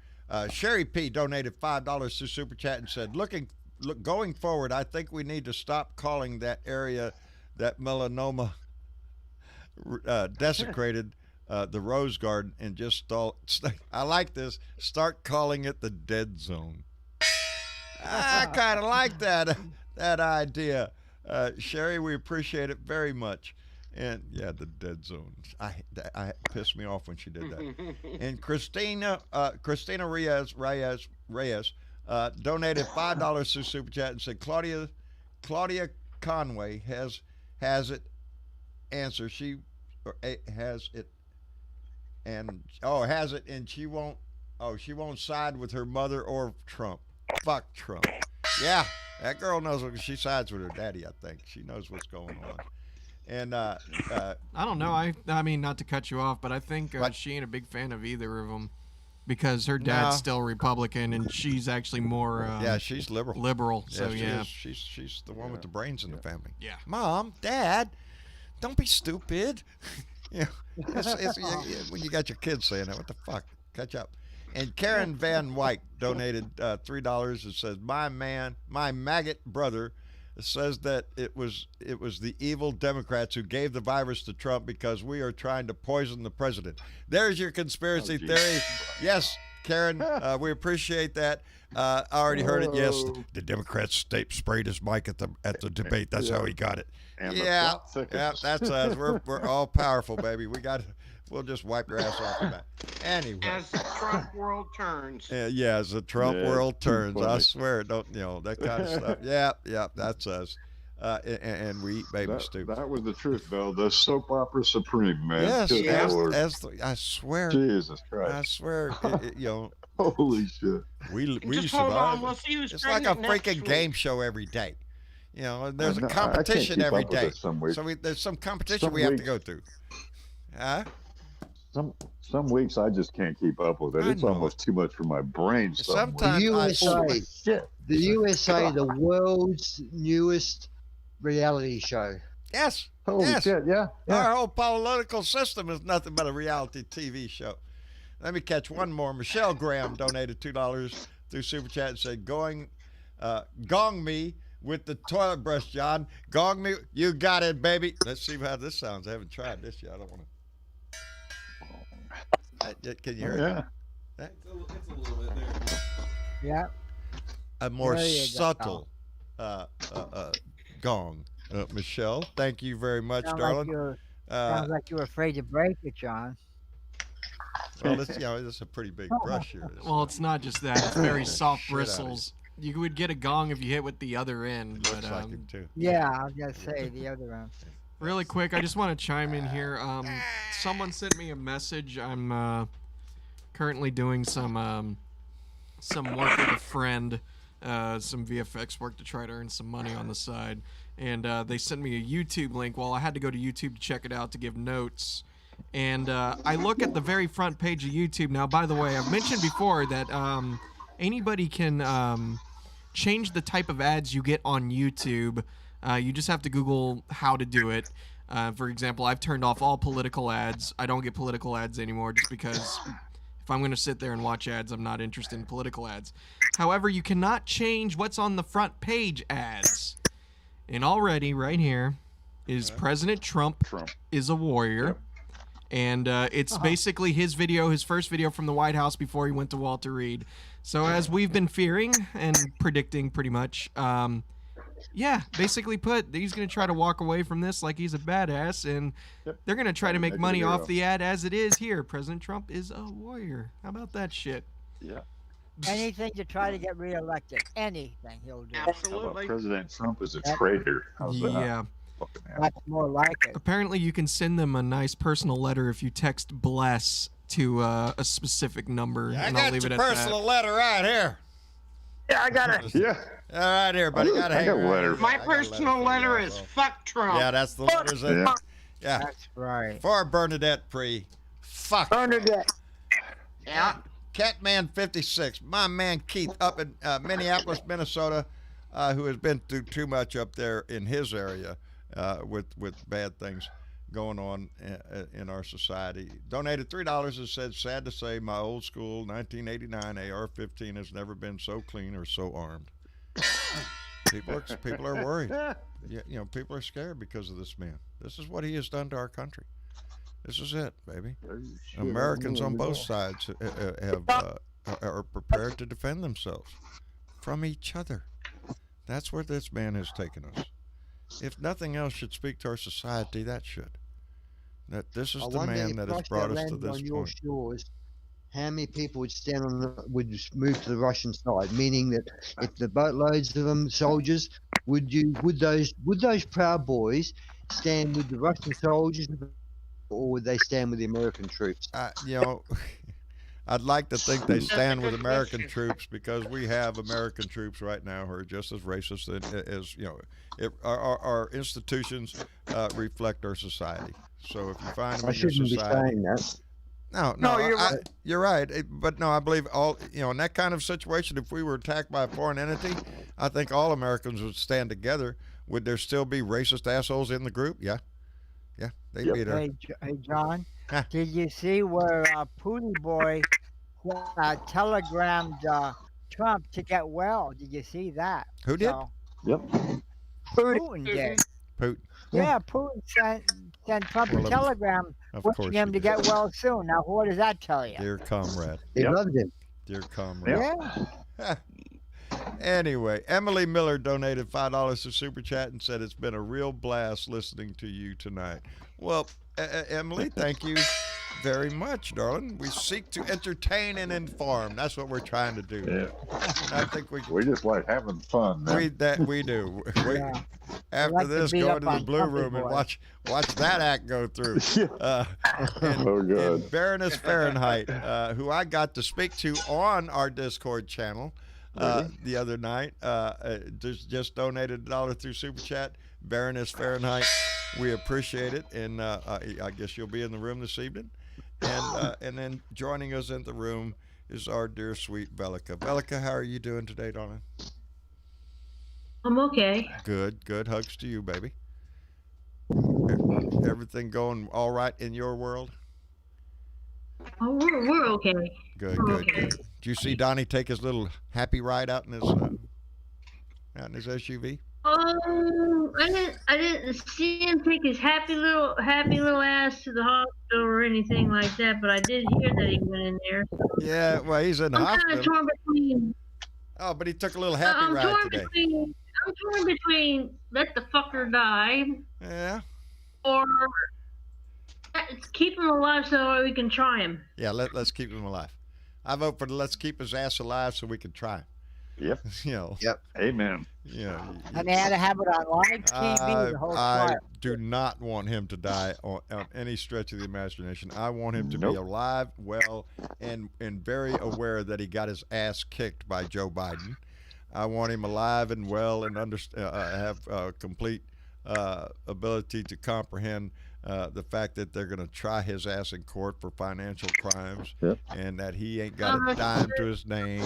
B: Sherry P donated $5 to Super Chat and said, going forward, I think we need to stop calling that area that melanoma desecrated the Rose Garden and just I like this. Start calling it the Dead Zone. I kind of like that idea. Sherry, we appreciate it very much. And yeah, the Dead Zone. I pissed me off when she did that. And Christina Reyes donated $5 to Super Chat and said Claudia Conway has it. Answer has it and she won't side with her mother or Trump. Fuck Trump. Yeah, that girl knows what she sides with her daddy. I think she knows what's going on. And
C: I don't know. I mean, not to cut you off, but I think she ain't a big fan of either of them because her dad's still Republican and she's actually more.
B: She's liberal.
C: Liberal. So
B: she's the one with the brains in the family.
C: Yeah.
B: Mom, Dad, don't be stupid. When you got your kids saying that, what the fuck? Catch up. And Karen Van White donated $3 and says, my maggot brother says that it was the evil Democrats who gave the virus to Trump because we are trying to poison the president. There's your conspiracy theory. Yes, Karen, we appreciate that. I already heard it. Yes, the Democrats sprayed his mic at the debate. That's how he got it.
E: And
B: that's us. We're all powerful, baby. We'll just wipe your ass off of that. Anyway.
F: As the Trump world turns.
B: As the Trump world turns. I swear, that kind of stuff. Yeah, that's us. And we eat baby stew.
E: That was the truth, though. The soap opera supreme, man.
B: Yes, I swear.
E: Jesus Christ.
B: I swear,
E: holy shit.
B: We survived. It's like a freaking game show every day. There's a competition every day. So there's some competition we have to go through. Huh?
E: Some weeks I just can't keep up with it. It's almost too much for my brain.
B: Sometimes
D: the USA, the world's newest reality show.
B: Yes.
E: Holy shit, yeah.
B: Our whole political system is nothing but a reality TV show. Let me catch one more. Michelle Graham donated $2 through Super Chat and said, gong me with the toilet brush, John. Gong me. You got it, baby. Let's see how this sounds. I haven't tried this yet. I don't want to. Can you hear it?
E: Yeah.
C: It's a little bit there.
G: Yeah.
B: A more subtle gong. Michelle, thank you very much, darling.
G: Sounds like you're afraid to break it, John.
B: Well, it's a pretty big brush here.
C: Well, it's not just that. It's very soft bristles. You would get a gong if you hit with the other end. But
B: Looks like him too.
G: Yeah, I was gonna say the other one.
C: really quick, I just want to chime in here. Someone sent me a message. I'm currently doing some work with a friend, some VFX work to try to earn some money on the side. And they sent me a YouTube link. Well, I had to go to YouTube to check it out to give notes. And I look at the very front page of YouTube. Now, by the way, I've mentioned before that anybody can change the type of ads you get on YouTube. You just have to Google how to do it. For example, I've turned off all political ads. I don't get political ads anymore just because if I'm going to sit there and watch ads, I'm not interested in political ads. However, you cannot change what's on the front page ads. And already, right here, is President Trump is a warrior.
E: Yep.
C: And it's basically his video, his first video from the White House before he went to Walter Reed. So as we've been fearing and predicting pretty much, basically he's going to try to walk away from this like he's a badass, and they're going to try to make money off the ad as it is here. President Trump is a warrior. How about that shit?
E: Yeah.
G: Anything to try to get reelected. Anything he'll do.
E: How about
F: Absolutely.
E: President Trump is a traitor? How's that?
C: Yeah.
E: Fucking hell.
G: That's more like it.
C: Apparently, you can send them a nice personal letter if you text "bless" to a specific number,
B: I
C: and I'll
B: got
C: leave
B: your
C: it at
B: personal letter right here.
H: Yeah, I got it.
E: Yeah.
B: All right, here, buddy.
E: I got a letter.
F: My
B: I got a letter
F: personal
B: for you
F: letter is
B: also.
F: fuck Trump.
B: Yeah, that's the letters.
E: Yeah.
B: Yeah.
G: That's right.
B: For Bernadette Pre. Fuck.
H: Bernadette.
F: Yeah.
B: Catman 56. My man Keith up in Minneapolis, Minnesota, who has been through too much up there in his area with bad things going on in our society. Donated $3 and said, sad to say, my old school 1989 AR-15 has never been so clean or so armed. People are worried. People are scared because of this man. This is what he has done to our country. This is it, baby. Americans on both sides are prepared to defend themselves from each other. That's where this man has taken us. If nothing else should speak to our society, that should. That this is the man that has brought us to this
D: on your
B: point.
D: shores, how many people would stand on would move to the Russian side? Meaning that if the boatloads of them soldiers, would those proud boys stand with the Russian soldiers, or would they stand with the American troops?
B: I'd like to think they stand with American troops because we have American troops right now who are just as racist as our institutions reflect our society. So if you find them
D: I
B: in your
D: shouldn't be
B: society,
D: saying that.
B: No,
H: you're right.
B: You're right. But no, I believe in that kind of situation, if we were attacked by a foreign entity, I think all Americans would stand together. Would there still be racist assholes in the group? Yeah, they'd be there.
G: Hey, John,
B: Huh.
G: did you see where Pooty Boy telegrammed Trump to get well? Did you see that?
B: Who did?
E: Yep.
G: Putin did.
B: Putin.
G: Yeah, Putin sent Trump
B: Well,
G: a telegram
B: Of
G: wishing
B: course
G: him
B: he
G: to
B: did.
G: get well soon. Now, what does that tell you?
B: Dear comrade.
D: He
E: Yep.
D: loved him.
B: Dear comrade.
G: Yeah.
B: Anyway, Emily Miller donated $5 to Super Chat and said it's been a real blast listening to you tonight. Well, Emily, thank you very much, darling. We seek to entertain and inform. That's what we're trying to do.
E: Yeah.
B: I think
E: We just like having fun, man.
B: we do.
G: Yeah.
B: After
G: like to
B: this,
G: beat
B: go
G: up
B: into the
G: on
B: blue
G: Trumpy
B: room and
G: boy.
B: watch that act go through.
E: Oh, good.
B: And Baroness Fahrenheit, who I got to speak to on our Discord channel the other night, just donated $1 through Super Chat. Baroness Fahrenheit, we appreciate it, and I guess you'll be in the room this evening. And then joining us in the room is our dear sweet Bellica. Bellica, how are you doing today, darling?
I: I'm okay.
B: Good. Hugs to you, baby. Everything going all right in your world?
I: Oh, we're okay.
B: Good.
I: Okay.
B: Did you see Donnie take his little happy ride out in his SUV?
I: I didn't see him take his happy little ass to the hospital or anything like that, but I did hear that he went in there.
B: Yeah, well, he's in the
I: I'm kind
B: hospital.
I: of torn between.
B: Oh, but he took a little happy
I: I'm
B: ride
I: torn
B: today.
I: between let the fucker die
B: Yeah.
I: or keep him alive so we can try him.
B: Yeah, let's keep him alive. I vote for let's keep his ass alive so we can try him.
E: Yep.
B: You know.
D: Yep.
E: Amen.
B: Yeah.
G: And they had to have it on live TV the whole
B: I
G: trial.
B: do not want him to die on any stretch of the imagination. I want him to be alive, well, and very aware that he got his ass kicked by Joe Biden. I want him alive and well and have complete ability to comprehend the fact that they're going to try his ass in court for financial crimes, and that he ain't got a dime to his name,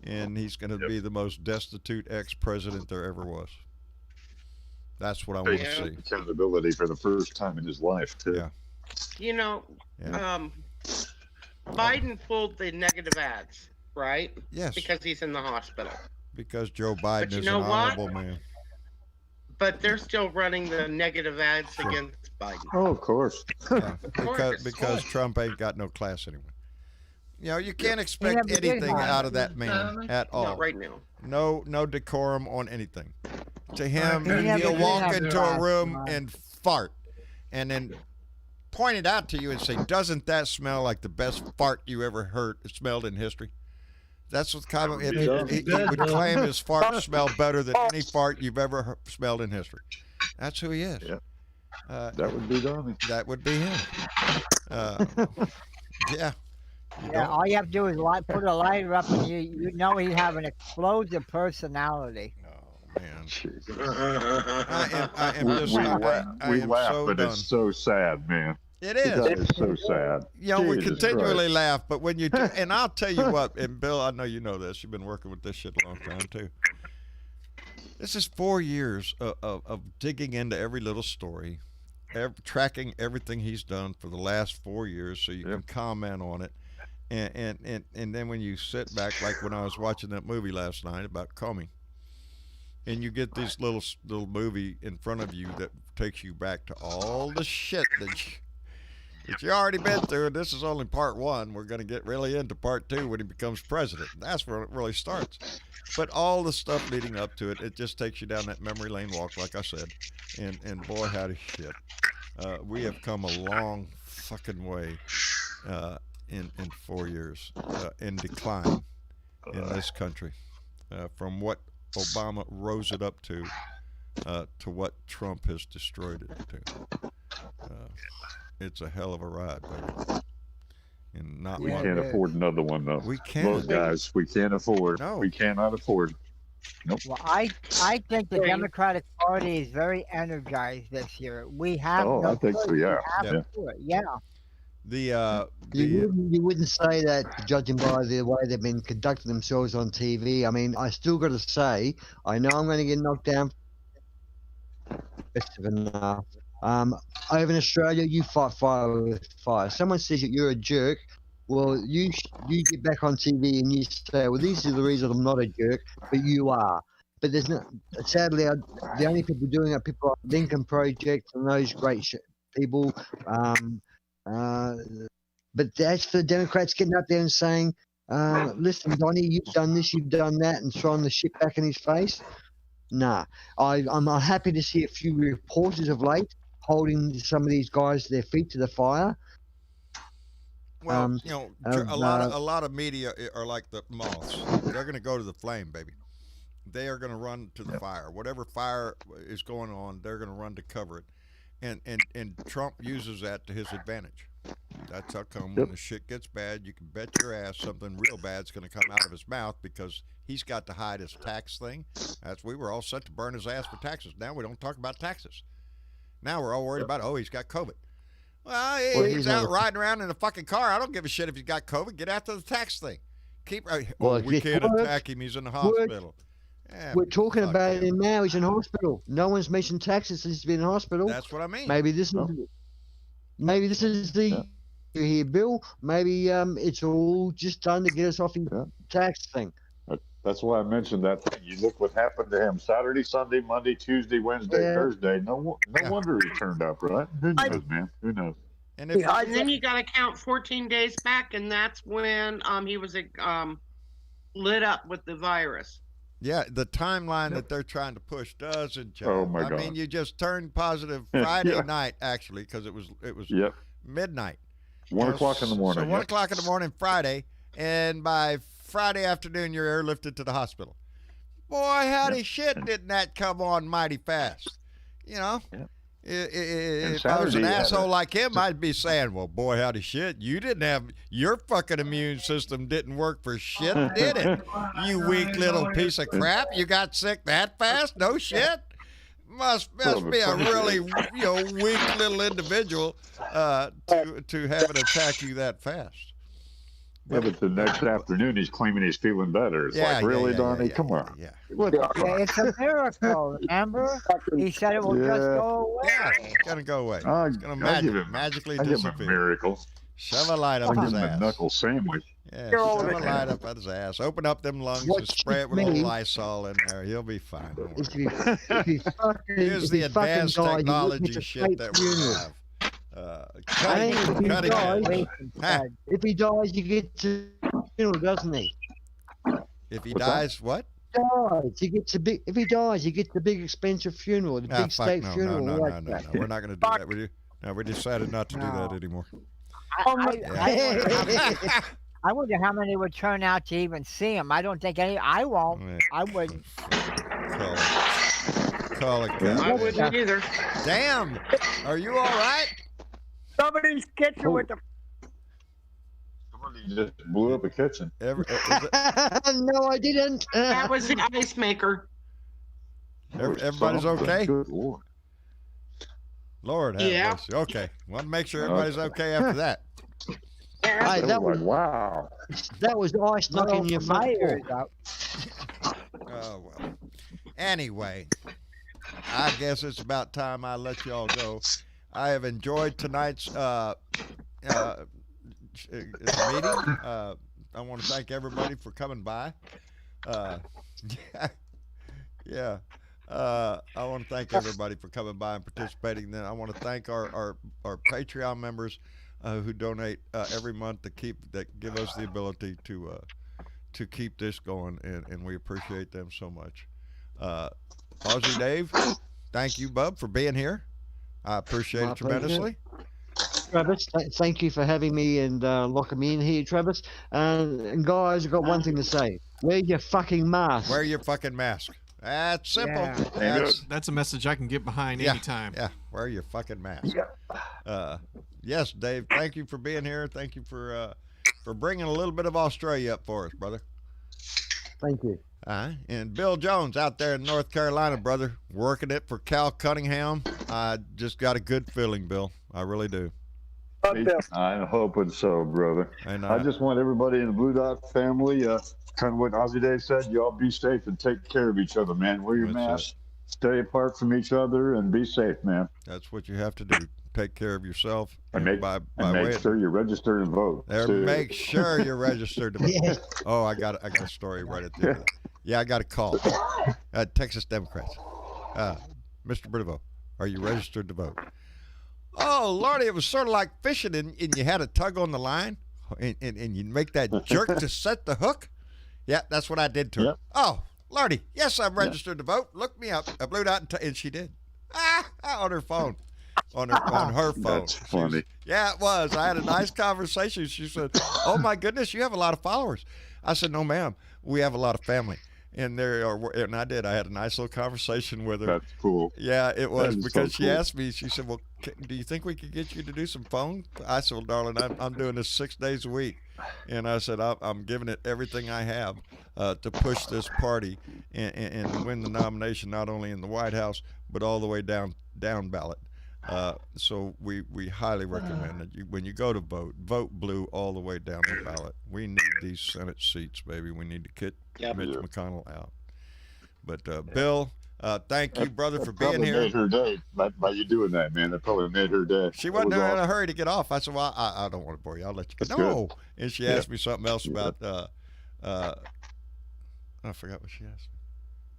B: and he's going to be the most destitute ex-president there ever was. That's what I want to see.
E: Accountability for the first time in his life, too.
B: Yeah.
F: You know, Biden pulled the negative ads, right?
B: Yes.
F: Because he's in the hospital.
B: Because Joe Biden is an
F: know what?
B: honorable man.
F: But they're still running the negative ads against Biden.
E: Oh, of course.
B: Yeah, because Trump ain't got no class anyway. You know, you can't expect anything out of that man at all.
F: Not right now.
B: No decorum on anything. To him, he'll walk into a room and fart, and then point it out to you and say, "Doesn't that smell like the best fart you ever smelled in history?" That's what kind of he would claim his farts smell better than any fart you've ever smelled in history. That's who he is.
E: Yep. That would be Donnie.
B: That would be him. Yeah.
G: Yeah, all you have to do is put a lighter up, and you know he'd have an explosive personality.
B: Oh man,
E: I am we laugh,
B: so
E: but
B: done.
E: it's so sad, man.
B: It is.
E: It's so sad.
B: You know, we
E: Jesus
B: continually
E: Christ.
B: laugh, but when you and I'll tell you what, and Bill, I know you know this. You've been working with this shit a long time too. This is 4 years of digging into every little story, tracking everything he's done for the last 4 years, so you can comment on it. And then when you sit back, like when I was watching that movie last night about Comey, and you get this little movie in front of you that takes you back to all the shit that you already been through, and this is only part one. We're going to get really into part two when he becomes president. That's where it really starts. But all the stuff leading up to it, it just takes you down that memory lane walk, like I said. And boy, howdy shit. We have come a long fucking way in 4 years in decline in this country, from what Obama rose it up to what Trump has destroyed it to. It's a hell of a ride, baby. And not
E: We
B: one.
E: can't afford another one, though.
B: We can't.
E: Those guys, we can't afford.
B: No.
E: We cannot afford. Nope.
G: Well, I think the Democratic Party is very energized this year. We have.
E: Oh,
G: no
E: I think so.
G: choice.
E: Yeah.
G: We have to do it. Yeah.
D: You wouldn't say that, judging by the way they've been conducting themselves on TV. I mean, I still got to say, I know I'm going to get knocked down. Enough. Over in Australia, you fight fire with fire. Someone says that you're a jerk. Well, you get back on TV and you say, well, these are the reasons I'm not a jerk, but you are. But there's not. Sadly, the only people doing it are people like Lincoln Project and those great people. But that's for the Democrats getting up there and saying, listen, Donnie, you've done this, you've done that, and throwing the shit back in his face. Nah. I'm happy to see a few reporters of late holding some of these guys to their feet to the fire.
B: Well, a lot of media are like the moths. They're going to go to the flame, baby. They are going to run to the fire. Whatever fire is going on, they're going to run to cover it. And Trump uses that to his advantage. That's how come when the shit gets bad, you can bet your ass something real bad's going to come out of his mouth, because he's got to hide his tax thing. We were all set to burn his ass for taxes. Now we don't talk about taxes. Now we're all worried about, he's got COVID. Well, he's out riding around in a fucking car. I don't give a shit if he's got COVID. Get after the tax thing. We can't attack him. He's in the hospital. Yeah,
D: we're talking about him now. He's in hospital. No one's mentioned taxes since he's been in hospital.
B: That's what I mean.
D: Maybe this is the here, Bill. Maybe it's all just done to get us off the tax thing.
E: That's why I mentioned that thing. You look what happened to him Saturday, Sunday, Monday, Tuesday, Wednesday, Thursday. No wonder he turned up, right? Who knows, man? Who knows?
F: And then you got to count 14 days back, and that's when he was lit up with the virus.
B: Yeah, the timeline that they're trying to push doesn't change.
E: Oh my God!
B: I mean, you just turned positive Friday night, actually, because it was midnight.
E: 1 o'clock in the morning.
B: So 1 o'clock in the morning Friday, and by Friday afternoon, you're airlifted to the hospital. Boy, howdy shit, didn't that come on mighty fast? You know?
E: Yep.
B: If I was an
E: Saturday had
B: asshole
E: a-
B: like him, I'd be saying, well, boy, howdy shit, you didn't have, your fucking immune system didn't work for shit, did it? You weak little piece of crap. You got sick that fast? No shit? Must be a really, weak little individual to have it attack you that fast.
E: Yeah, but the next afternoon he's claiming he's feeling better. It's like, really, Donnie? Come on.
B: Yeah.
E: What the
G: Yeah, it's a miracle, remember? He said it will just go away.
B: Yeah, it's gonna go away.
E: I'll
B: It's gonna
E: give him-
B: magically
E: I give him a
B: disappear.
E: miracle.
B: Shove a light
E: I'll
B: up
E: give
B: his
E: him a
B: ass.
E: knuckle sandwich.
B: Yeah,
H: You're all
B: shove a
H: right.
B: light up at his ass. Open up them lungs
D: What
B: and spray it with a
D: me-
B: little Lysol in there. He'll be fine. Don't
D: If
B: worry.
D: he, if he fucking,
B: Here's
D: if
B: the
D: he fucking
B: advanced
D: dies, you
B: technology
D: witness a
B: shit
D: fake
B: that we
D: funeral.
B: have.
D: I think if he
B: Cutting
D: dies,
B: edge. Huh?
D: if he dies, you get to funeral, doesn't he?
B: If he
E: What's that?
B: dies, what?
D: Dies, he gets a big. If he dies, he gets the big expensive funeral, the
B: Ah,
D: big
B: fuck,
D: state
B: no,
D: funeral.
B: no,
D: like
B: no.
D: that.
B: We're not going to do that with you. No, we decided not to do that
G: No.
B: anymore.
G: I wonder how many would turn out to even see him. I don't think any. I won't.
B: Yeah.
G: I wouldn't.
B: Call it.
F: I wouldn't either.
B: Damn. Are you all right?
H: Somebody's kitchen with the.
E: Somebody just blew up a kitchen.
B: Is it-
D: No, I didn't.
F: That was the ice maker.
B: everybody's okay?
E: Good Lord.
B: Lord have
F: Yeah.
B: mercy. Okay. Want to make sure everybody's okay after that.
D: Hey, that was
E: wow.
D: ice knocking your
G: my
D: front door.
G: ears out.
B: Oh, well. Anyway, I guess it's about time I let y'all go. I have enjoyed tonight's meeting. I want to thank everybody for coming by. Yeah. I want to thank everybody for coming by and participating. Then I want to thank our Patreon members who donate every month to give us the ability to keep this going, and we appreciate them so much. Aussie Dave, thank you, bub, for being here. I appreciate
D: My
B: it tremendously.
D: Travis, thank you for having me and locking me in here, Travis. And guys, I've got one thing to say. Wear your fucking mask.
B: Wear your fucking mask. That's simple.
G: Yeah.
C: That's a message I can get behind
B: Yeah.
C: anytime.
B: Yeah, wear your fucking mask. Yes, Dave, thank you for being here. Thank you for bringing a little bit of Australia up for us, brother.
D: Thank you.
B: And Bill Jones out there in North Carolina, brother, working it for Cal Cunningham. I just got a good feeling, Bill. I really do.
E: I'm hoping so, brother.
B: And
E: I just want everybody in the Blue Dot family, kind of what Ozzy Dave said, you all be safe and take care of each other, man. Wear your
B: That's
E: mask, stay apart from each other, and be safe, man.
B: that's what you have to do. Take care of yourself.
E: And make,
B: by
E: and
B: way
E: make
B: of-
E: sure you register and vote.
B: There,
E: too.
B: make sure you're registered to vote.
D: Yes.
B: Oh, I got a story right at the end. Yeah, I got a call. Texas Democrats. Mr. Brito, are you registered to vote? Oh, Lordy, it was sort of like fishing, and you had a tug on the line, and you make that jerk to set the hook. Yeah, that's what I did to her.
E: Yep.
B: Oh, Lordy, yes, I'm registered to vote. Look me up. I blew it out, and she did. On her phone. On her phone.
E: That's funny.
B: Yeah, it was. I had a nice conversation. She said, "Oh my goodness, you have a lot of followers." I said, "No, ma'am. We have a lot of family." And I did. I had a nice little conversation with her.
E: That's cool.
B: Yeah, it was
E: That is
B: because
E: so
B: she
E: cool.
B: asked me. She said, "Well, do you think we could get you to do some phone?" I said, "Well, darling, I'm doing this 6 days a week," and I said, "I'm giving it everything I have to push this party and win the nomination, not only in the White House but all the way down ballot." So we highly recommend that when you go to vote blue all the way down the ballot. We need these Senate seats, baby. We need to get Mitch McConnell out. But Bill, thank you, brother, for being
E: Probably
B: here.
E: made her day by you doing that, man. That probably made her day.
B: She
E: That
B: wasn't
E: was
B: in a
E: awesome.
B: hurry to get off. I said, "Well, I don't want to bore you. I'll let you go."
E: That's
B: No. And she asked me something else
E: Yeah.
B: about. I forgot what she asked me.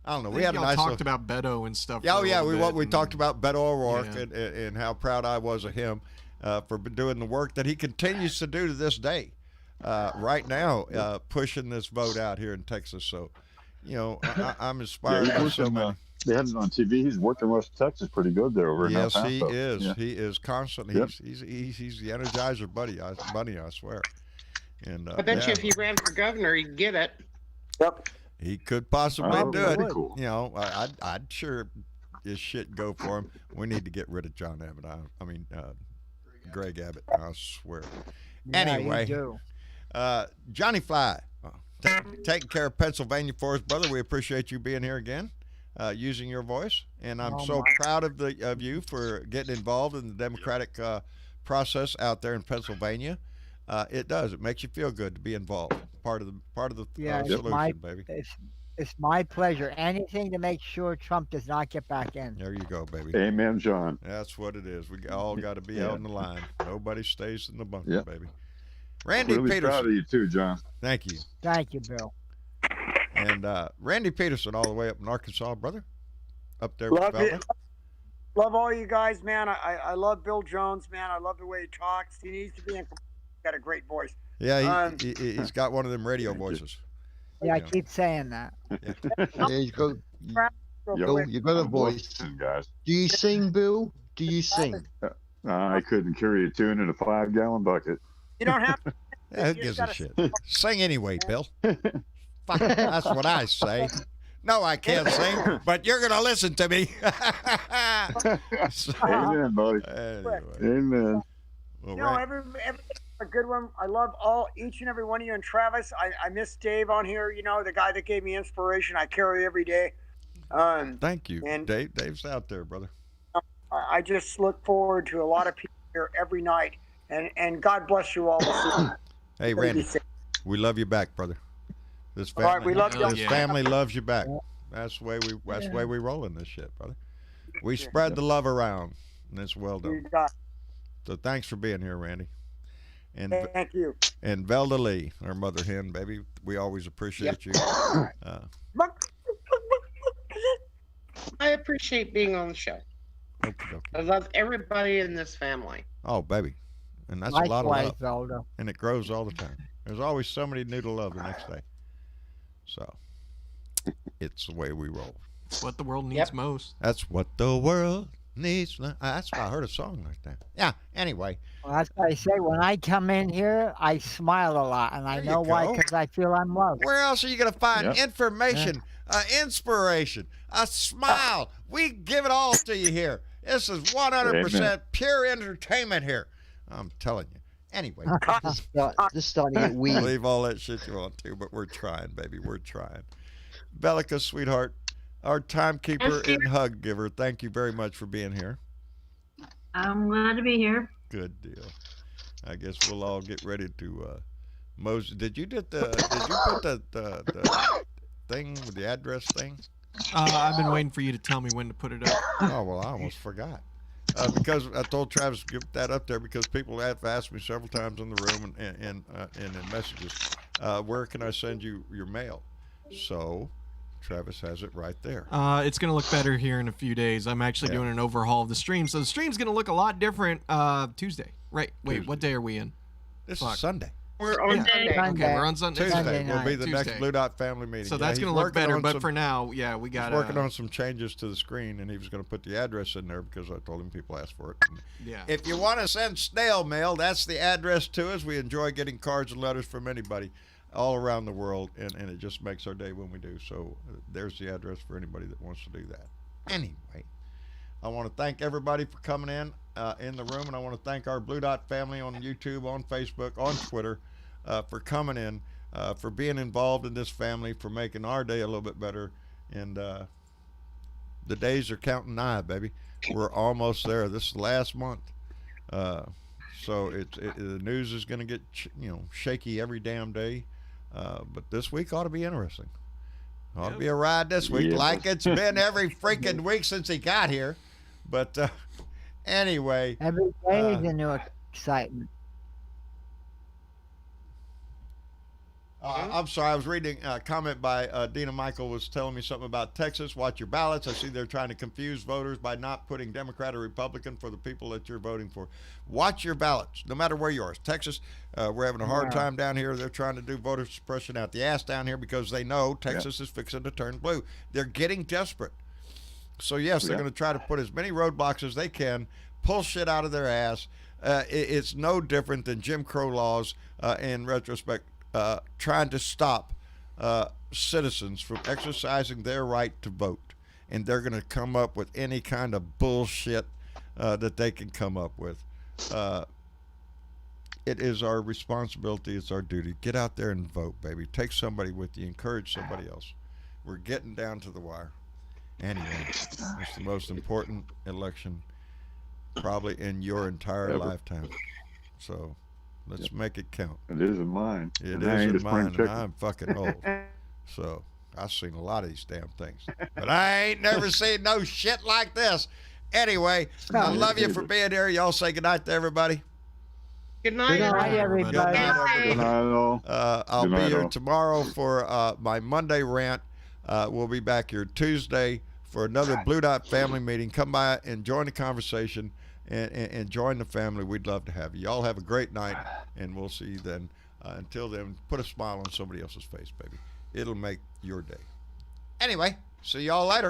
B: I don't know.
C: I
B: We
C: think
B: had a
C: y'all
B: nice
C: talked
B: little,
C: about Beto and stuff.
B: Yeah,
C: for
B: oh
C: a
B: yeah,
C: little
B: we
C: bit,
B: talked
C: and-
B: about Beto O'Rourke
C: Yeah.
B: and how proud I was of him for doing the work that he continues to do to this day. Right now, pushing this vote out here in Texas. So, I'm
E: Yeah,
B: inspired
E: he's
B: by so
E: working,
B: many.
E: they had it on TV. He's working West Texas pretty good there over in El
B: Yes, he
E: Paso.
B: is.
E: Yeah.
B: He is constantly.
E: Yep.
B: He's the Energizer buddy. I swear. And
F: I bet
B: yeah.
F: you if he ran for governor, he'd get it.
H: Yep.
B: He could possibly
E: Oh,
B: do
E: that'd
B: it.
E: be cool.
B: You know, I'd sure this shit go for him. We need to get rid of John Abbott. Greg Abbott. I swear.
G: Yeah, you
B: Anyway,
G: do.
B: Johnny Fly, taking care of Pennsylvania for us, brother. We appreciate you being here again, using your voice, and I'm
G: Oh,
B: so
G: my.
B: proud of you for getting involved in the democratic process out there in Pennsylvania. It does. It makes you feel good to be involved. Part of the
G: Yeah, it's
B: solution,
G: my
B: baby.
G: it's my pleasure. Anything to make sure Trump does not get back in.
B: There you go, baby.
E: Amen, John.
B: That's what it is. We all got to be
E: Yeah.
B: out in the line. Nobody stays in the bunker,
E: Yeah.
B: baby. Randy
E: Really proud of
B: Peterson.
E: you too, John.
B: Thank you.
G: Thank you, Bill.
B: And Randy Peterson, all the way up in Arkansas, brother. Up there
H: Love
B: with
H: it.
B: Bella.
H: Love all you guys, man. I love Bill Jones, man. I love the way he talks. He needs to be in. Got a great voice.
B: Yeah, he's got one of them radio voices.
G: Yeah, I
B: Yeah.
G: keep saying that.
D: Yeah, you got,
H: Real
D: you got a
E: I'm
D: voice.
E: listening, guys.
D: Do you sing, Bill? Do you sing?
E: I couldn't carry a tune in a 5-gallon bucket.
H: You don't have to.
B: Yeah, who
H: You
B: gives
H: just
B: a
H: gotta-
B: shit? Sing anyway, Bill. Fuck, that's what I say. No, I can't sing, but you're going to listen to me. So,
E: Amen, buddy.
B: anyway,
E: Amen.
B: well,
H: No, every a good one. I love each and every one of you. And Travis, I miss Dave on here. You know, the guy that gave me inspiration. I carry every day.
B: thank you.
H: and-
B: Dave's out there, brother.
H: I just look forward to a lot of people here every night. And God bless you all.
B: Hey, Randy, we love you back, brother. This family,
H: right, we love you.
B: this family loves you back. That's the way we roll in this shit, brother. We spread the love around, and it's well
H: You
B: done.
H: got-
B: So thanks for being here, Randy. And
H: Thank you.
B: and Velda Lee, our mother hen, baby. We always appreciate you.
F: I appreciate being on the show.
B: Okey-dokey.
F: I love everybody in this family.
B: Oh, baby. And that's a lot of
G: Likewise,
B: love.
G: Zelda.
B: And it grows all the time. There's always somebody new to love the next day. So it's the way we roll.
C: It's what the world needs
F: Yep.
C: most.
B: That's what the world needs. That's why I heard a song like that. Yeah, anyway.
G: Well, that's what I say. When I come in here, I smile a lot, and I
B: There you
G: know why,
B: go.
G: because I feel I'm loved.
B: Where else are you going to find
E: Yep.
B: information, inspiration, a smile? We give it all to you here. This is 100%
E: Amen.
B: pure entertainment here. I'm telling you. Anyway,
D: Just starting to get weird.
B: believe all that shit you want to, but we're trying, baby. We're trying. Bellica, sweetheart, our timekeeper
I: Yes, dear.
B: and hug giver, thank you very much for being here.
I: I'm glad to be here.
B: Good deal. I guess we'll all get ready to Moses. Did you put the thing with the address thing?
C: I've been waiting for you to tell me when to put it up.
B: Oh, well, I almost forgot. Because I told Travis to give that up there because people have asked me several times in the room and in messages, where can I send you your mail? So Travis has it right there.
C: It's gonna look better here in a few days. I'm actually
B: Yeah.
C: doing an overhaul of the stream, so the stream's gonna look a lot different. Tuesday, right? Wait, what day are we in?
B: This
C: Fuck.
B: is Sunday.
F: We're on
C: Yeah.
F: Sunday.
G: Sunday.
C: Okay, we're on Sunday.
B: Tuesday
G: Sunday
B: will be
G: night.
B: the
C: Tuesday.
B: next Blue Dot family meeting.
C: So
B: Yeah,
C: that's
B: he's
C: gonna look
B: working
C: better,
B: on
C: but
B: some-
C: for now, yeah, we
B: he's
C: got
B: working on some changes to the screen, and he was going to put the address in there because I told him people asked for it. And
C: yeah.
B: if you want to send snail mail, that's the address to us. We enjoy getting cards and letters from anybody all around the world, and it just makes our day when we do. So there's the address for anybody that wants to do that. Anyway, I want to thank everybody for coming in the room, and I want to thank our Blue Dot family on YouTube, on Facebook, on Twitter for coming in, for being involved in this family, for making our day a little bit better. And the days are counting nigh, baby. We're almost there. This is the last month. So the news is going to get shaky every damn day. But this week ought to be interesting. Ought to be a ride this week,
E: Yeah.
B: like it's been every freaking week since he got here. But anyway,
G: Every day is a new excitement.
B: I'm sorry. I was reading a comment by Dina Michael was telling me something about Texas. Watch your ballots. I see they're trying to confuse voters by not putting Democrat or Republican for the people that you're voting for. Watch your ballots, no matter where you are. Texas, we're having a hard time down here. They're trying to do voter suppression out the ass down here because they know Texas is fixing to turn blue. They're getting desperate. So, yes, they're
E: Yeah.
B: going to try to put as many roadblocks as they can, pull shit out of their ass. It's no different than Jim Crow laws in retrospect. Trying to stop citizens from exercising their right to vote, and they're going to come up with any kind of bullshit that they can come up with. It is our responsibility. It's our duty. Get out there and vote, baby. Take somebody with you. Encourage somebody else. We're getting down to the wire. Anyway, it's the most important election probably in your entire
E: Ever.
B: lifetime. So let's make it count.
E: It isn't mine.
B: It
E: And I ain't a
B: isn't
E: spring
B: mine, and
E: chicken.
B: I'm fucking old. So I've seen a lot of these damn things. But I ain't never seen no shit like this. Anyway, I love you for being here. Y'all say goodnight to everybody.
F: Good night.
G: Good night, everybody.
B: Good night,
F: Stay
E: Good
F: safe.
E: night, all.
B: I'll
E: Good
B: be
E: night,
B: here
E: all.
B: tomorrow for my Monday rant. We'll be back here Tuesday for another Blue Dot family meeting. Come by and join the conversation and join the family. We'd love to have you. Y'all have a great night, and we'll see you then. Until then, put a smile on somebody else's face, baby. It'll make your day. Anyway, see y'all later.